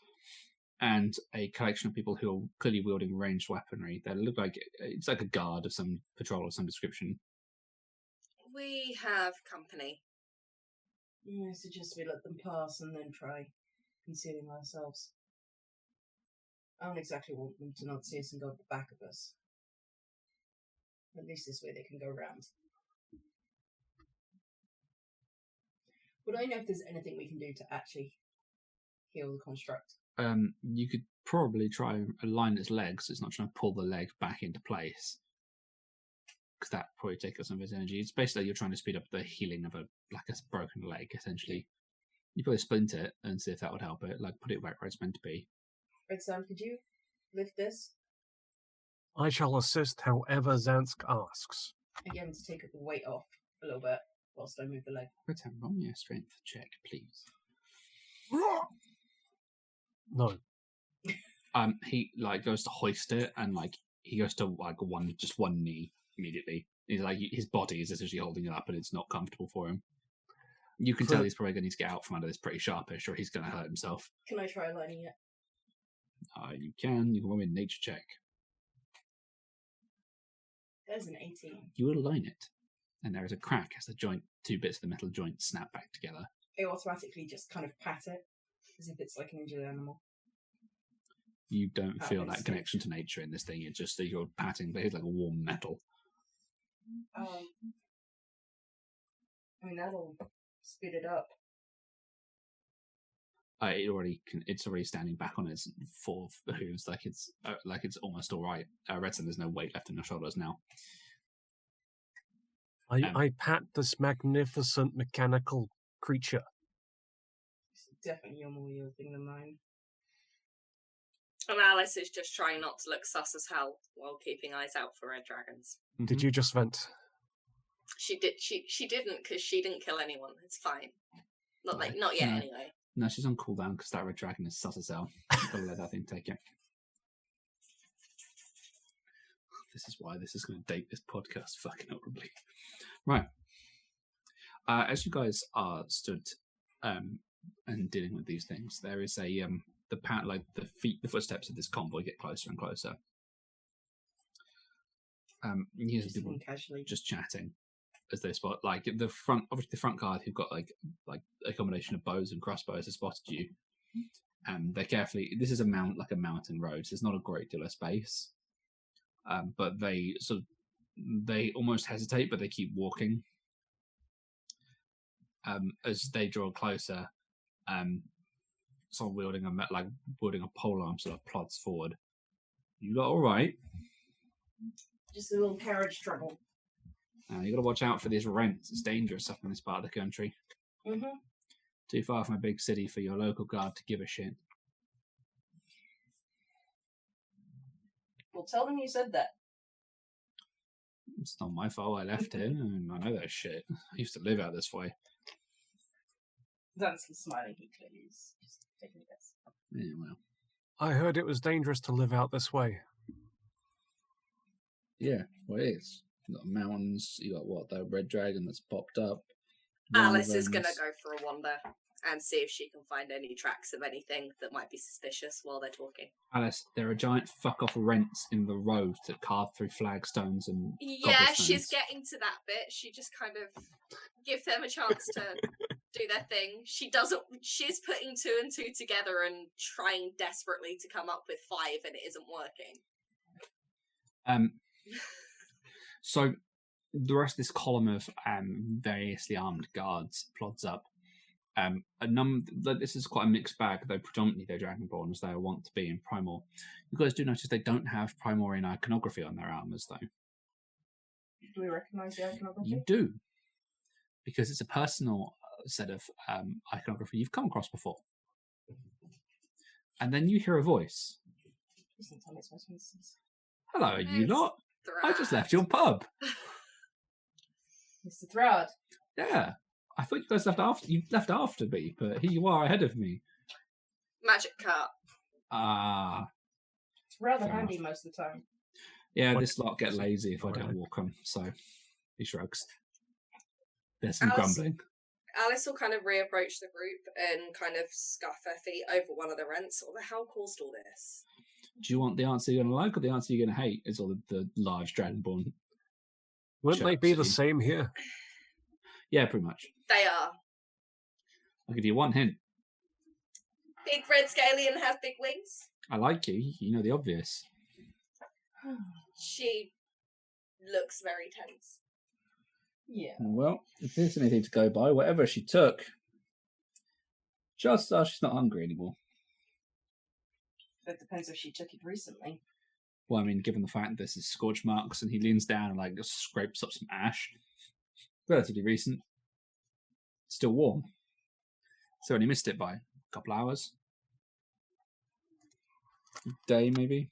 and a collection of people who are clearly wielding ranged weaponry. They look like it's like a guard of some patrol of some description. We have company. I suggest we let them pass and then try concealing ourselves. I don't exactly want them to not see us and go at the back of us. At least this way they can go round. Would I know if there's anything we can do to actually heal the construct? You could probably try and align its legs so it's not trying to pull the leg back into place. Because that probably take up some of its energy. It's basically you're trying to speed up the healing of a broken leg, essentially. You probably splint it and see if that would help it, like put it back where it's meant to be. Red Sam, could you lift this? I shall assist however Zansk asks. Again, to take the weight off a little bit whilst I move the leg. Pretend roll me a strength check, please. No. He goes to hoist it and he goes to one knee immediately. He's his body is essentially holding it up and it's not comfortable for him. You can tell he's probably going to need to get out from under this pretty sharpish or he's going to hurt himself. Can I try aligning it? You can roll me a nature check. There's an 18. You align it, and there is a crack as two bits of the metal joint snap back together. I automatically just kind of pat it, as if it's like an injured animal. You don't feel that connection to nature in this thing. It's just that you're patting, but it's like a warm metal. I mean, that'll speed it up. It's already standing back on its four hooves, like it's almost all right. Redson, there's no weight left in the shoulders now. I pat this magnificent mechanical creature. It's definitely more your thing than mine. And Alice is just trying not to look sus as hell while keeping eyes out for red dragons. Mm-hmm. Did you just vent? She did. She didn't because she didn't kill anyone. It's fine. Not yet anyway. No, she's on cooldown because that red dragon is sus as hell. You've got to let that thing take it. This is why this is going to date this podcast fucking horribly. Right. As you guys are stood and dealing with these things, there is the footsteps of this convoy get closer and closer. You hear some people casually just chatting as they spot the front guard who've got like a combination of bows and crossbows has spotted you. They're carefully. This is a mountain road, so there's not a great deal of space. But they almost hesitate, but they keep walking. As they draw closer, someone wielding a polearm sort of plods forward. You lot all right? Just a little carriage trouble. You got to watch out for these rents. It's dangerous up in this part of the country. Mm-hmm. Too far from a big city for your local guard to give a shit. Well, tell them you said that. It's not my fault I left here. I know that shit. I used to live out this way. Zansky's smiling. He clearly is just taking a guess. Yeah, well. I heard it was dangerous to live out this way. Yeah, well it is. You got mountains, you got the red dragon that's popped up. Alice is going to go for a wander and see if she can find any tracks of anything that might be suspicious while they're talking. Alice, there are giant fuck-off rents in the road that carve through flagstones and she's getting to that bit. She just kind of give them a chance to do their thing. She's putting 2 and 2 together and trying desperately to come up with 5 and it isn't working. So the rest of this column of variously armed guards plods up. This is quite a mixed bag, though predominantly they're Dragonborn, as they are wont to be in Primal. You guys do notice they don't have Primorian iconography on their armours, though. Do we recognise the iconography? You do, because it's a personal set of iconography you've come across before. And then you hear a voice. Hello, you lot. I just left your pub. Mr. Thrard. Yeah. I thought you guys left after me, but here you are ahead of me. Magic cart. Ah. rather Fair handy enough. most of the time. Yeah, What- this lot get lazy if I don't walk them, so he shrugs. There's some grumbling. Alice will kind of reapproach the group and kind of scuff her feet over one of the rents. What the hell caused all this? Do you want the answer you're going to like or the answer you're going to hate? Is all the large dragonborn. Wouldn't they be the Chirps. same here? Yeah, pretty much. They are. I'll give you one hint. Big red scallion has big wings. I like you. You know the obvious. She looks very tense. Yeah. Well, if there's anything to go by, whatever she took, just she's not hungry anymore. That depends if she took it recently. Well, I mean, given the fact this is scorch marks and he leans down and like just scrapes up some ash, relatively recent, still warm. So only missed it by a couple hours, day maybe.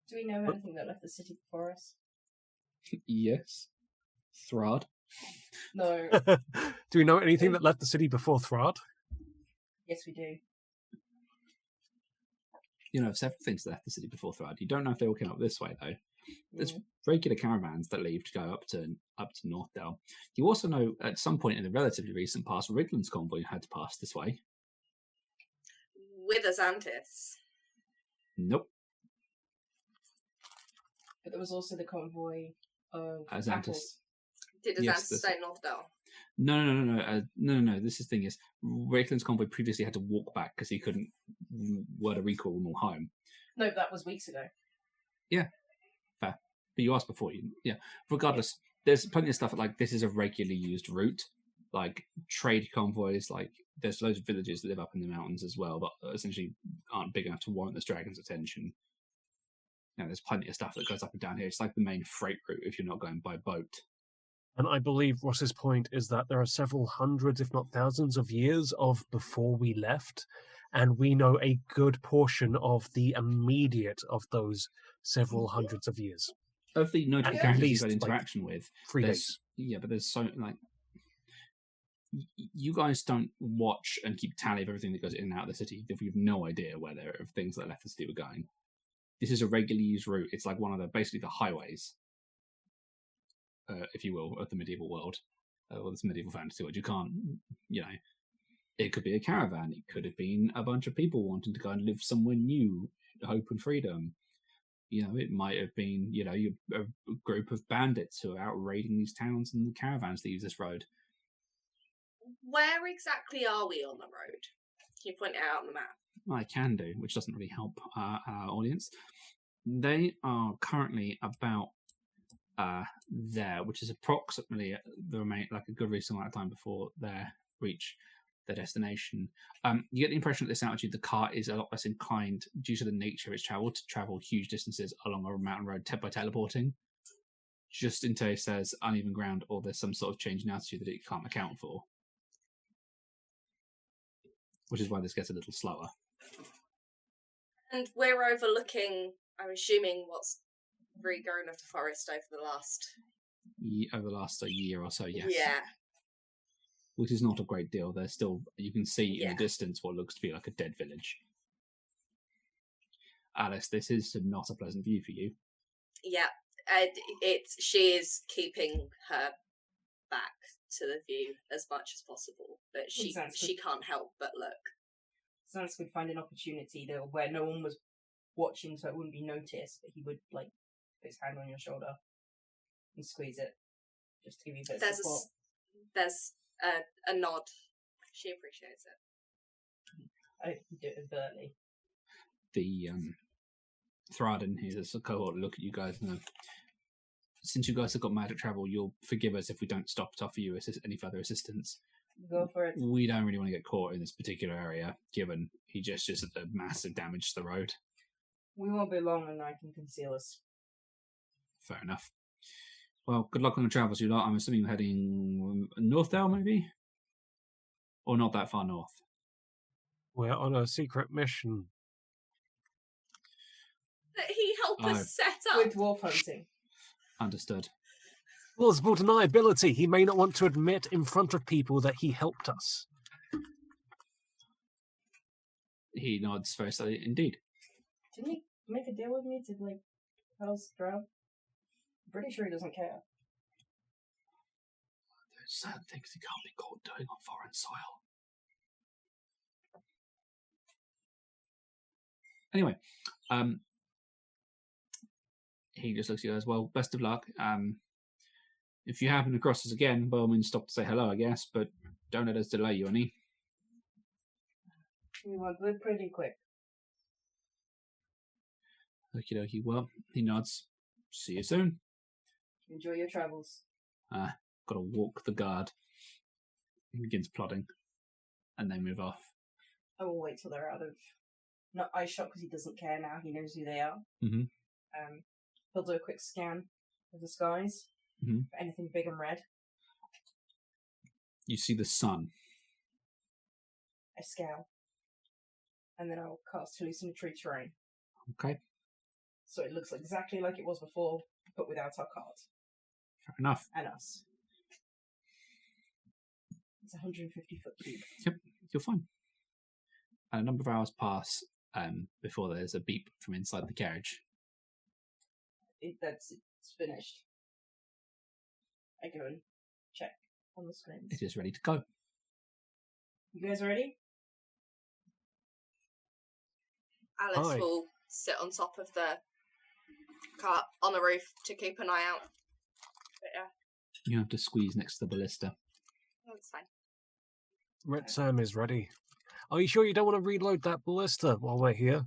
Do we know anything that left the city before us? Yes, Thrad. No. Do we know anything that left the city before Thrad? Yes, we do. You know, several things that left the city before Thrad. You don't know if they all came up this way though. There's regular caravans that leave to go up to Northdale. You also know at some point in the relatively recent past, Rigland's convoy had to pass this way. With Azantis. Nope. But there was also the convoy of Azantis. apples. Did Azantis Yes, stay in Northdale? No. This is the thing is, Rigland's convoy previously had to walk back because he couldn't word a recall them all home. No, but that was weeks ago. Yeah, fair. But you asked before. Regardless, there's plenty of stuff like this is a regularly used route. Like trade convoys, like there's loads of villages that live up in the mountains as well, but essentially aren't big enough to warrant this dragon's attention. There's plenty of stuff that goes up and down here. It's like the main freight route if you're not going by boat. And I believe Ross's point is that there are several hundreds, if not thousands, of years of before we left, and we know a good portion of the immediate of those several hundreds of years. Of the notable At characters you've least, had like, interaction with, 3 there's- days. Yeah, but there's so like you guys don't watch and keep tally of everything that goes in and out of the city. If you have no idea where there are things that left the city were going. This is a regularly used route. It's like one of basically the highways, if you will, of the medieval world, or this medieval fantasy world. You can't, it could be a caravan. It could have been a bunch of people wanting to go and live somewhere new, hope and freedom. It might have been, a group of bandits who are out raiding these towns and the caravans that use this road. Where exactly are we on the road? Can you point it out on the map? I can do, which doesn't really help our audience. They are currently about there, which is approximately like a good reasonable amount of time before they reach their destination. You get the impression at this altitude the cart is a lot less inclined, due to the nature of its travel, to travel huge distances along a mountain road by teleporting, just in case there's uneven ground or there's some sort of change in altitude that it can't account for. Which is why this gets a little slower. And we're overlooking, I'm assuming, what's regrown of the forest over the last... Over the last year or so, yes. Yeah. Which is not a great deal. There's still, you can see in the distance what looks to be like a dead village. Alice, this is not a pleasant view for you. Yeah. She is keeping her back to the view as much as possible, but she can't help but look. Sans could find an opportunity though where no one was watching, so it wouldn't be noticed, but he would put his hand on your shoulder and squeeze it, just to give you a bit of support. There's a nod. She appreciates it. I hope you do it overtly. The Thraden here, there's a cohort look at you guys and since you guys have got magic travel, you'll forgive us if we don't stop to offer you any further assistance. Go for it. We don't really want to get caught in this particular area, given he gestures at the massive damage to the road. We won't be long and I can conceal us. Fair enough. Well, good luck on the travels you lot. I'm assuming you're heading Northdale, maybe? Or not that far north? We're on a secret mission. That he helped us set up. With dwarf hunting. Understood. Plausible deniability. He may not want to admit in front of people that he helped us. He nods very slowly. Indeed. Didn't he make a deal with me to, like, house Drow? I'm pretty sure he doesn't care. There's certain things he can't be caught doing on foreign soil. Anyway, he just looks at you as well. Best of luck. If you happen across us again, by all means, stop to say hello, I guess. But don't let us delay you, any. We went good pretty quick. Okie dokie. Well, he nods. See you soon. Enjoy your travels. Gotta walk the guard. He begins plodding, and they move off. I will wait till they're out of not eye shot because he doesn't care now. He knows who they are. Mm-hmm. He'll do a quick scan of the skies for anything big and red. You see the sun. I scowl, and then I'll cast hallucinatory terrain. Okay. So it looks exactly like it was before, but without our cart. Fair enough. And us. It's 150 foot cube. Yep, you're fine. And a number of hours pass before there's a beep from inside the carriage. It's finished. I go and check on the screens. It is ready to go. You guys ready? Alice Hi. will sit on top of the cart on the roof to keep an eye out. But yeah, You have to squeeze next to the ballista. that's fine. Red Sam is ready. Are you sure you don't want to reload that ballista while we're here?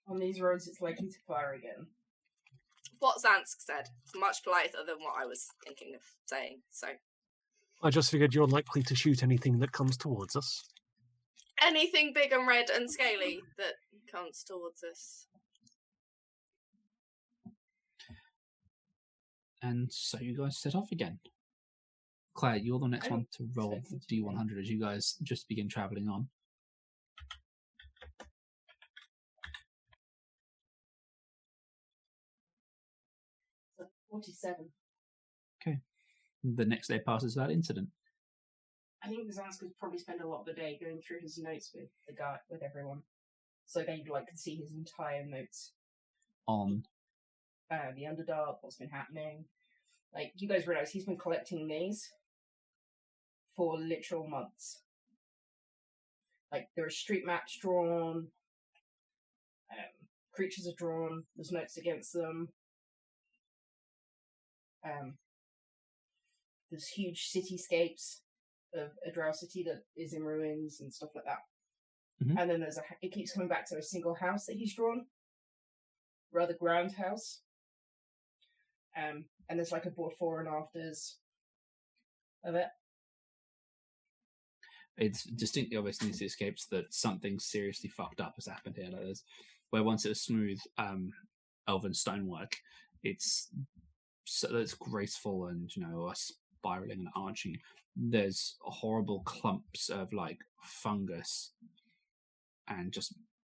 On these roads, it's likely to fire again. What Zansk said is much politer than what I was thinking of saying, so... I just figured you're likely to shoot anything that comes towards us. Anything big and red and scaly that comes towards us. And so you guys set off again. Claire, you're the next I one don't to roll expect the it to be. D100 as you guys just begin travelling on. So 47. The next day passes without incident. I think Zansk could probably spend a lot of the day going through his notes with the guy, with everyone. So they could see his entire notes. On The Underdark, what's been happening. Like, you guys realise he's been collecting these for literal months. Like, there are street maps drawn, creatures are drawn, there's notes against them. There's huge cityscapes of a drow city that is in ruins and stuff like that. Mhm. And then it keeps coming back to a single house that he's drawn. Rather grand house. And there's like a before and afters of it. it's distinctly obvious in these escapes that something seriously fucked up has happened here. Like there's, where once it was smooth elven stonework, it's graceful and spiraling and arching. There's horrible clumps of like fungus and just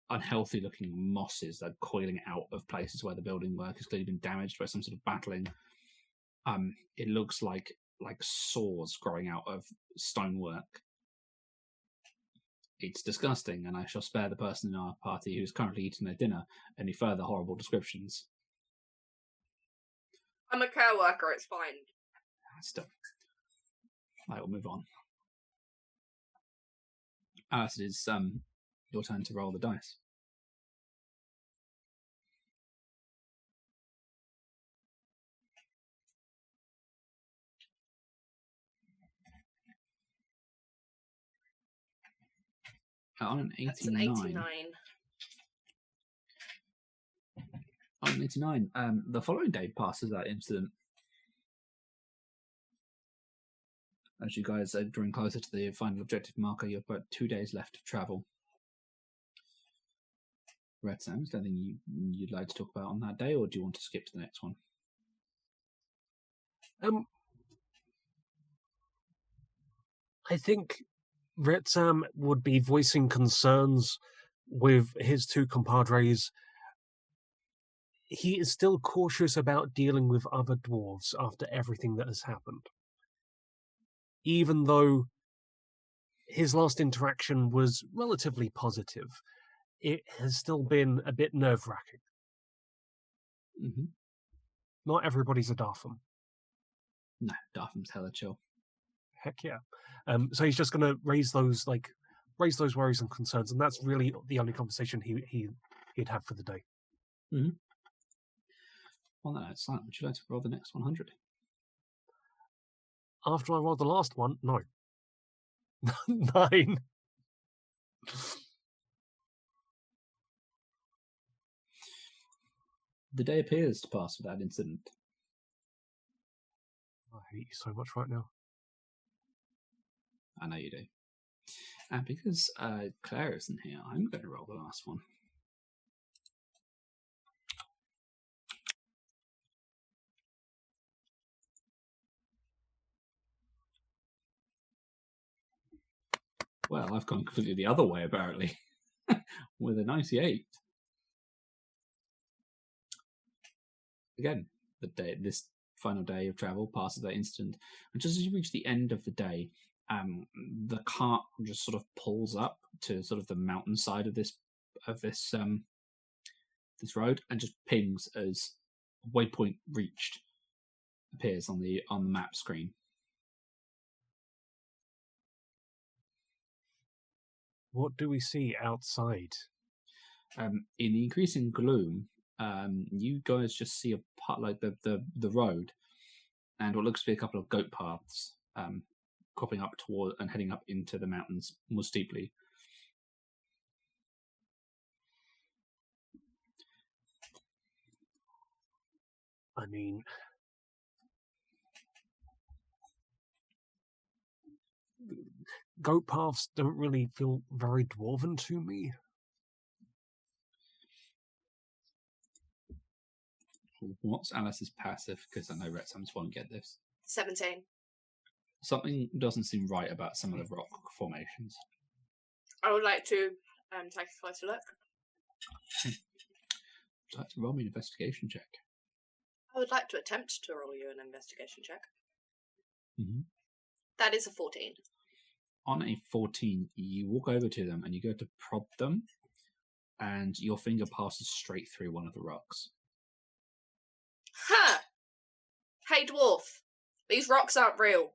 unhealthy looking mosses that are coiling out of places where the building work has clearly been damaged by some sort of battling. It looks like sores growing out of stonework. It's disgusting, and I shall spare the person in our party who's currently eating their dinner any further horrible descriptions. I'm a care worker, it's fine. Still, I will move on. Alice, it is your turn to roll the dice. On an 89. That's an 89. On an 89. The following day passes that incident. As you guys are drawing closer to the final objective marker, you've got 2 days left to travel. Red Sam, is there anything you'd like to talk about on that day, or do you want to skip to the next one? I think Red Sam would be voicing concerns with his two compadres. He is still cautious about dealing with other dwarves after everything that has happened. Even though his last interaction was relatively positive, it has still been a bit nerve-wracking. Mm-hmm. Not everybody's a Dartham. No, Dartham's hella chill. Heck yeah. So he's just going to raise those worries and concerns, and that's really the only conversation he'd have for the day. Mm-hmm. On that note, Simon, would you like to roll the next 100? After I rolled the last one, no. 9. The day appears to pass without incident. I hate you so much right now. I know you do. And because Claire isn't here, I'm going to roll the last one. Well, I've gone completely the other way, apparently, with a 98. Again, this final day of travel passes that instant, and just as you reach the end of the day, the cart just sort of pulls up to sort of the mountainside of this road, and just pings as waypoint reached appears on the map screen. What do we see outside? In the increasing gloom, you guys just see a part like the road, and what looks to be a couple of goat paths cropping up toward and heading up into the mountains more steeply. I mean, goat paths don't really feel very dwarven to me. What's Alice's passive? Because I know Retsams won't get this. 17. Something doesn't seem right about some of the rock formations. I would like to take a closer look. Would you like to roll me an investigation check? I would like to attempt to roll you an investigation check. Mm-hmm. That is a 14. On a 14, you walk over to them and you go to prod them, and your finger passes straight through one of the rocks. Ha! Hey, dwarf. These rocks aren't real.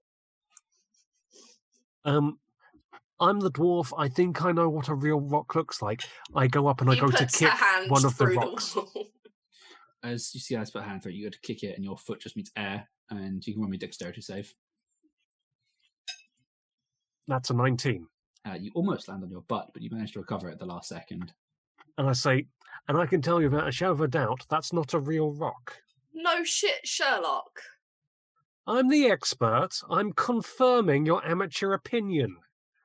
I'm the dwarf. I think I know what a real rock looks like. I go up and I go to kick one of the rocks. As you see Alice put a hand through it, you go to kick it and your foot just meets air, and you can run me a dexterity save. That's a 19. You almost land on your butt, but you manage to recover it at the last second. And I say, and I can tell you without a shadow of a doubt, that's not a real rock. No shit, Sherlock. I'm the expert. I'm confirming your amateur opinion.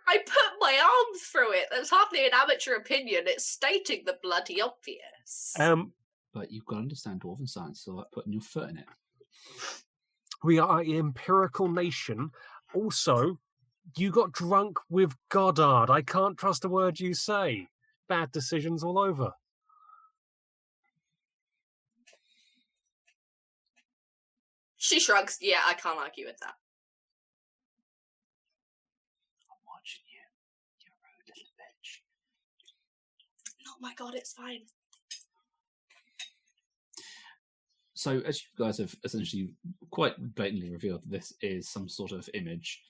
I put my arm through it. That's hardly an amateur opinion. It's stating the bloody obvious. But you've got to understand Dwarven science, so like putting your foot in it. We are an empirical nation. Also, you got drunk with Goddard. I can't trust a word you say. Bad decisions all over. She shrugs. Yeah, I can't argue with that. I'm watching you, you rude little bitch. Oh my god, it's fine. So, as you guys have essentially quite blatantly revealed, this is some sort of image.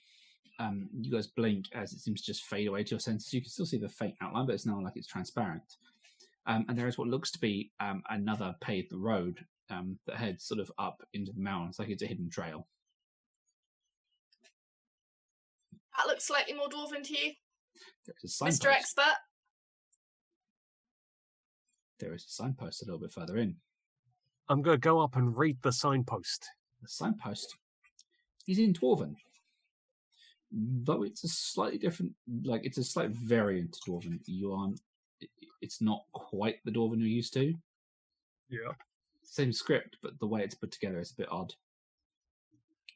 You guys blink as it seems to just fade away to your senses. You can still see the faint outline, but it's now like it's transparent. And there is what looks to be another paved road that heads sort of up into the mountains, like it's a hidden trail. That looks slightly more dwarven to you, There is a signpost. Mr. Expert. There is a signpost a little bit further in. I'm going to go up and read the signpost. The signpost is in Dwarven. Though it's a slightly different, like it's a slight variant to Dwarven. It's not quite the Dwarven you're used to. Yeah. Same script, but the way it's put together is a bit odd.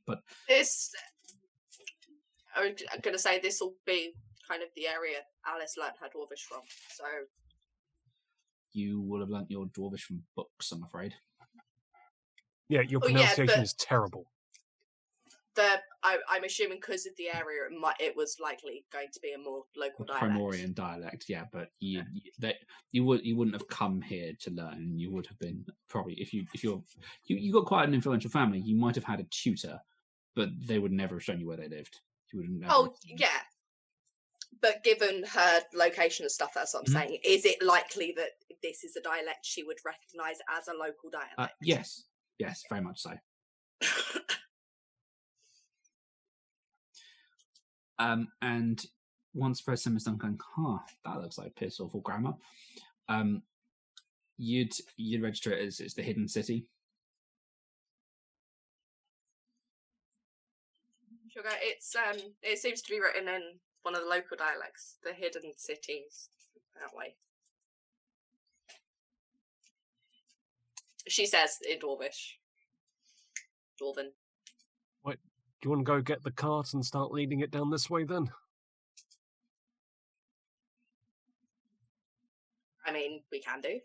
But I'm going to say this will be kind of the area Alice learnt her Dwarvish from. So you will have learnt your Dwarvish from books, I'm afraid. Yeah, your pronunciation is terrible. The I'm assuming because of the area, it was likely going to be a more local dialect. Primorian dialect, yeah. But you wouldn't have come here to learn. You would have been probably if you got quite an influential family. You might have had a tutor, but they would never have shown you where they lived. You would never. Oh yeah. But given her location and stuff, that's what I'm saying. Is it likely that this is a dialect she would recognise as a local dialect? Yes, very much so. And once Professor Simmons done going, that looks like piss awful grammar. You'd register it as the hidden city. Sugar, it seems to be written in one of the local dialects, the hidden cities, that way. She says in Dwarvish. Dwarven. What? Do you want to go get the cart and start leading it down this way then? I mean, we can do.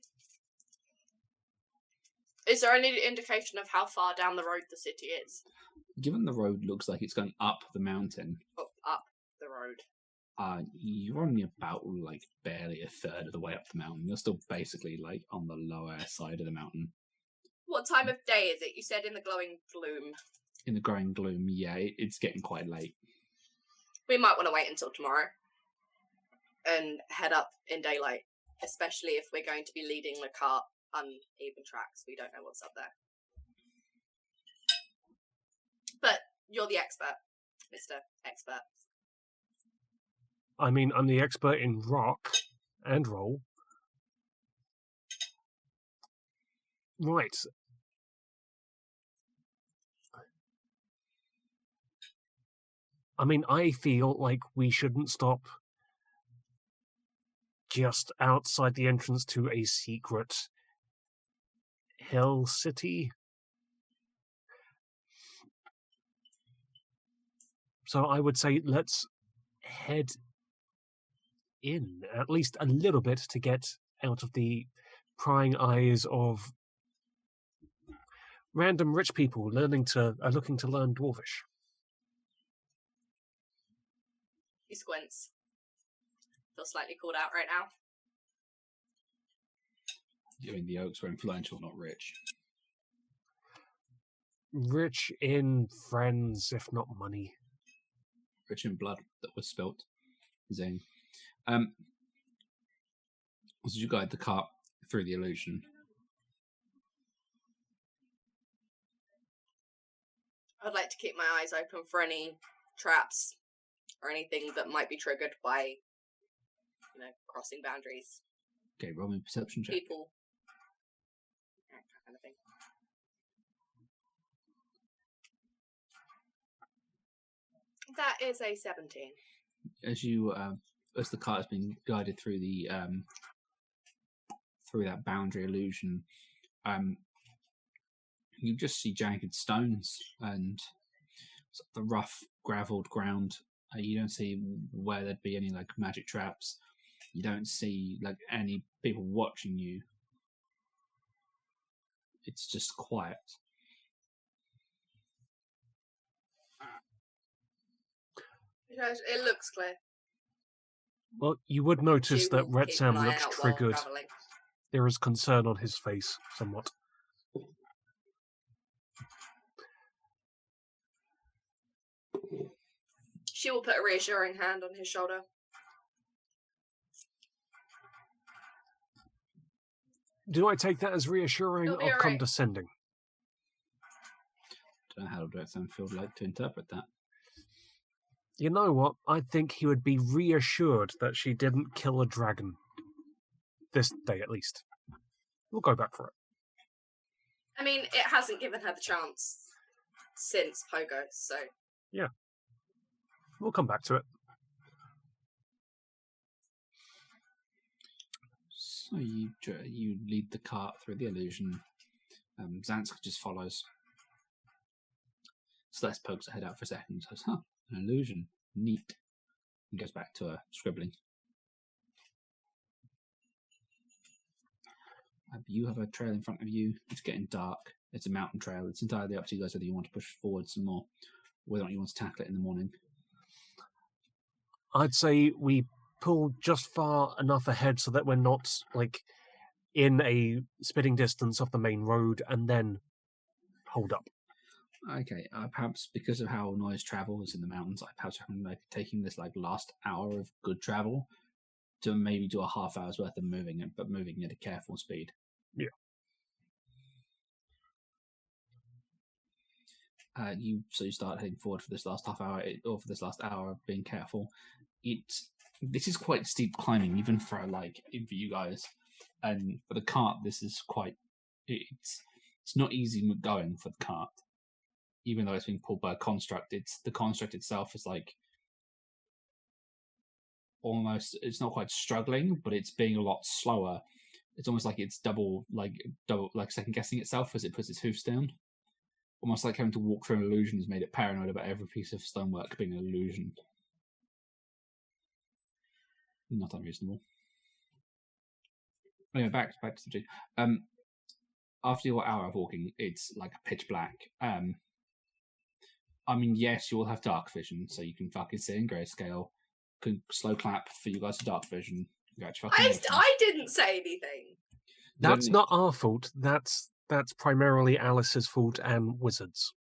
Is there any indication of how far down the road the city is? Given the road looks like it's going up the mountain. Up the road. You're only about barely a third of the way up the mountain. You're still basically on the lower side of the mountain. What time of day is it? You said in the glowing gloom. In the growing gloom, yeah, it's getting quite late. We might want to wait until tomorrow and head up in daylight, especially if we're going to be leading the cart uneven tracks. We don't know what's up there. But you're the expert, Mr. Expert. I mean, I'm the expert in rock and roll. Right. I mean, I feel like we shouldn't stop just outside the entrance to a secret hill city. So I would say let's head in, at least a little bit, to get out of the prying eyes of random rich people looking to learn Dwarvish. He squints. Feel slightly called out right now. I mean, the Oaks were influential, not rich. Rich in friends, if not money. Rich in blood that was spilt. Zing. So you guide the cart through the illusion. I'd like to keep my eyes open for any traps or anything that might be triggered by, crossing boundaries. Okay, roll me a perception check. People. That kind of thing. That is a 17. As the cart has been guided through the through that boundary illusion, you just see jagged stones and the rough gravelled ground. You don't see where there'd be any magic traps. You don't see any people watching you. It's just quiet. It looks clear. Well, you would notice that Red Sam looks triggered. Traveling. There is concern on his face, somewhat. She will put a reassuring hand on his shoulder. Do I take that as reassuring or condescending? I don't know how Red Sam would like to interpret that. You know what? I think he would be reassured that she didn't kill a dragon. This day, at least. We'll go back for it. I mean, it hasn't given her the chance since Pogo, so... Yeah. We'll come back to it. So you lead the cart through the illusion. Zansk just follows. Celeste pokes her head out for a second and says, an illusion. Neat. And goes back to her scribbling. You have a trail in front of you. It's getting dark. It's a mountain trail. It's entirely up to you guys whether you want to push forward some more. whether or not you want to tackle it in the morning. I'd say we pull just far enough ahead so that we're not, like, in a spitting distance of the main road and then hold up. Okay, perhaps because of how noise travels in the mountains, I perhaps recommend like taking this like last hour of good travel to maybe do a half hour's worth of moving it, but moving at a careful speed. Yeah. You start heading forward for this last half hour, or for this last hour of being careful. This is quite steep climbing, even for you guys, and for the cart, this is quite. It's not easy going for the cart, even though it's being pulled by a construct. The construct itself is like almost. It's not quite struggling, but it's being a lot slower. It's almost like it's double second guessing itself as it puts its hoofs down. Almost like having to walk through an illusion has made it paranoid about every piece of stonework being an illusion. Not unreasonable. Anyway, back to the G. After your hour of walking, it's like pitch black. I mean, yes, you will have dark vision, so you can fucking see in grayscale. Can slow clap for you guys to dark vision. I didn't say anything. That's not our fault. That's primarily Alice's fault and Wizards.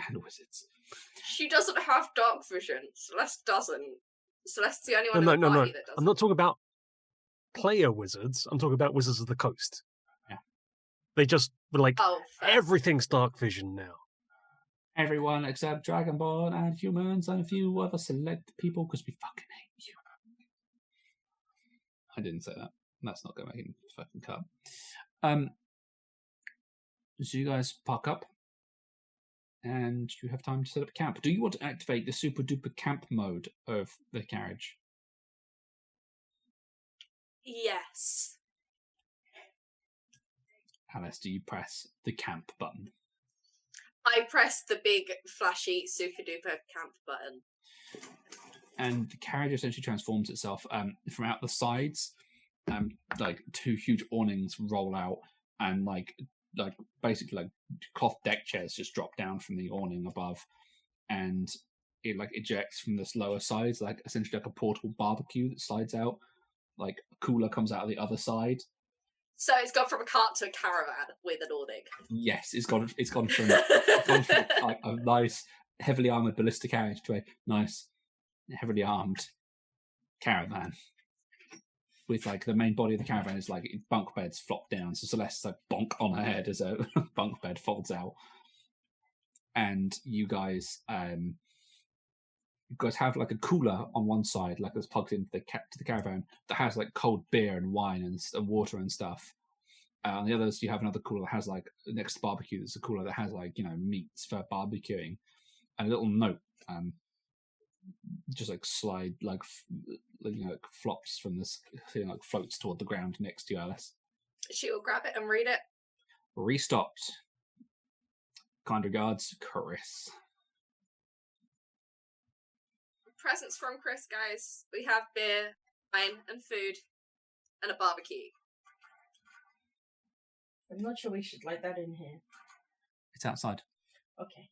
And Wizards. She doesn't have dark vision. Celeste doesn't. Celeste's the only one No. that doesn't. I'm not talking about player Wizards. I'm talking about Wizards of the Coast. Yeah. They just were like, fair. Everything's dark vision now. Everyone except Dragonborn and humans and a few other select people because we fucking hate you. I didn't say that. That's not going to make any fucking cut. So you guys park up and you have time to set up camp. Do you want to activate the super duper camp mode of the carriage? Yes. Alice, do you press the camp button? I press the big flashy super duper camp button. And the carriage essentially transforms itself from out the sides. Like two huge awnings roll out, and like basically like cloth deck chairs just drop down from the awning above, and it like ejects from this lower sides, like essentially like a portable barbecue that slides out. Like a cooler comes out of the other side. So it's gone from a cart to a caravan with an awning. Yes, it's gone from like a nice heavily armored ballista carriage to a nice heavily armed caravan. With like the main body of the caravan is like bunk beds flop down, so Celeste's like bonk on her head as a bunk bed folds out, and you guys have like a cooler on one side, like that's plugged into the caravan that has like cold beer and wine and water and stuff. On the others, you have another cooler that has like next to barbecue. There's a cooler that has like meats for barbecuing, and a little note. Just like slide like flops from this like floats toward the ground next to you, Alice. She will grab it and read it. Restocked. Kind regards, Chris. Presents from Chris, guys. We have beer, wine, and food, and a barbecue. I'm not sure we should light that in here. It's outside. Okay.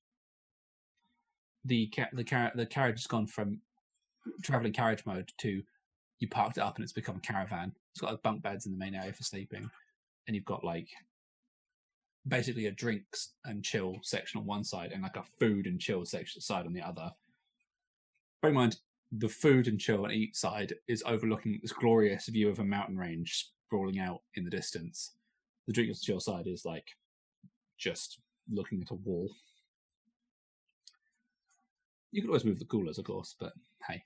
The carriage has gone from traveling carriage mode to you parked it up and it's become a caravan. It's got like bunk beds in the main area for sleeping, and you've got like basically a drinks and chill section on one side and like a food and chill section side on the other. Bear in mind, the food and chill on each side is overlooking this glorious view of a mountain range sprawling out in the distance. The drinks and chill side is like just looking at a wall. You could always move the coolers, of course, but hey.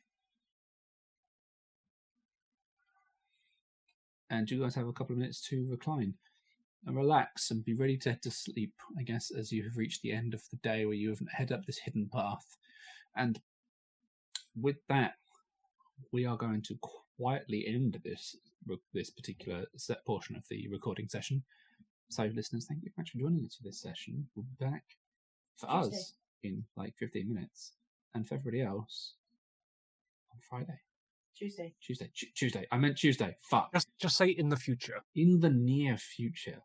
And you guys have a couple of minutes to recline and relax and be ready to head to sleep, I guess, as you have reached the end of the day where you have head up this hidden path. And with that, we are going to quietly end this particular set portion of the recording session. So, listeners, thank you very much for joining us for this session. We'll be back for Tuesday. us in like 15 minutes. And for everybody else, on Friday. Tuesday. Tuesday. I meant Tuesday. Fuck. Just say in the future. In the near future.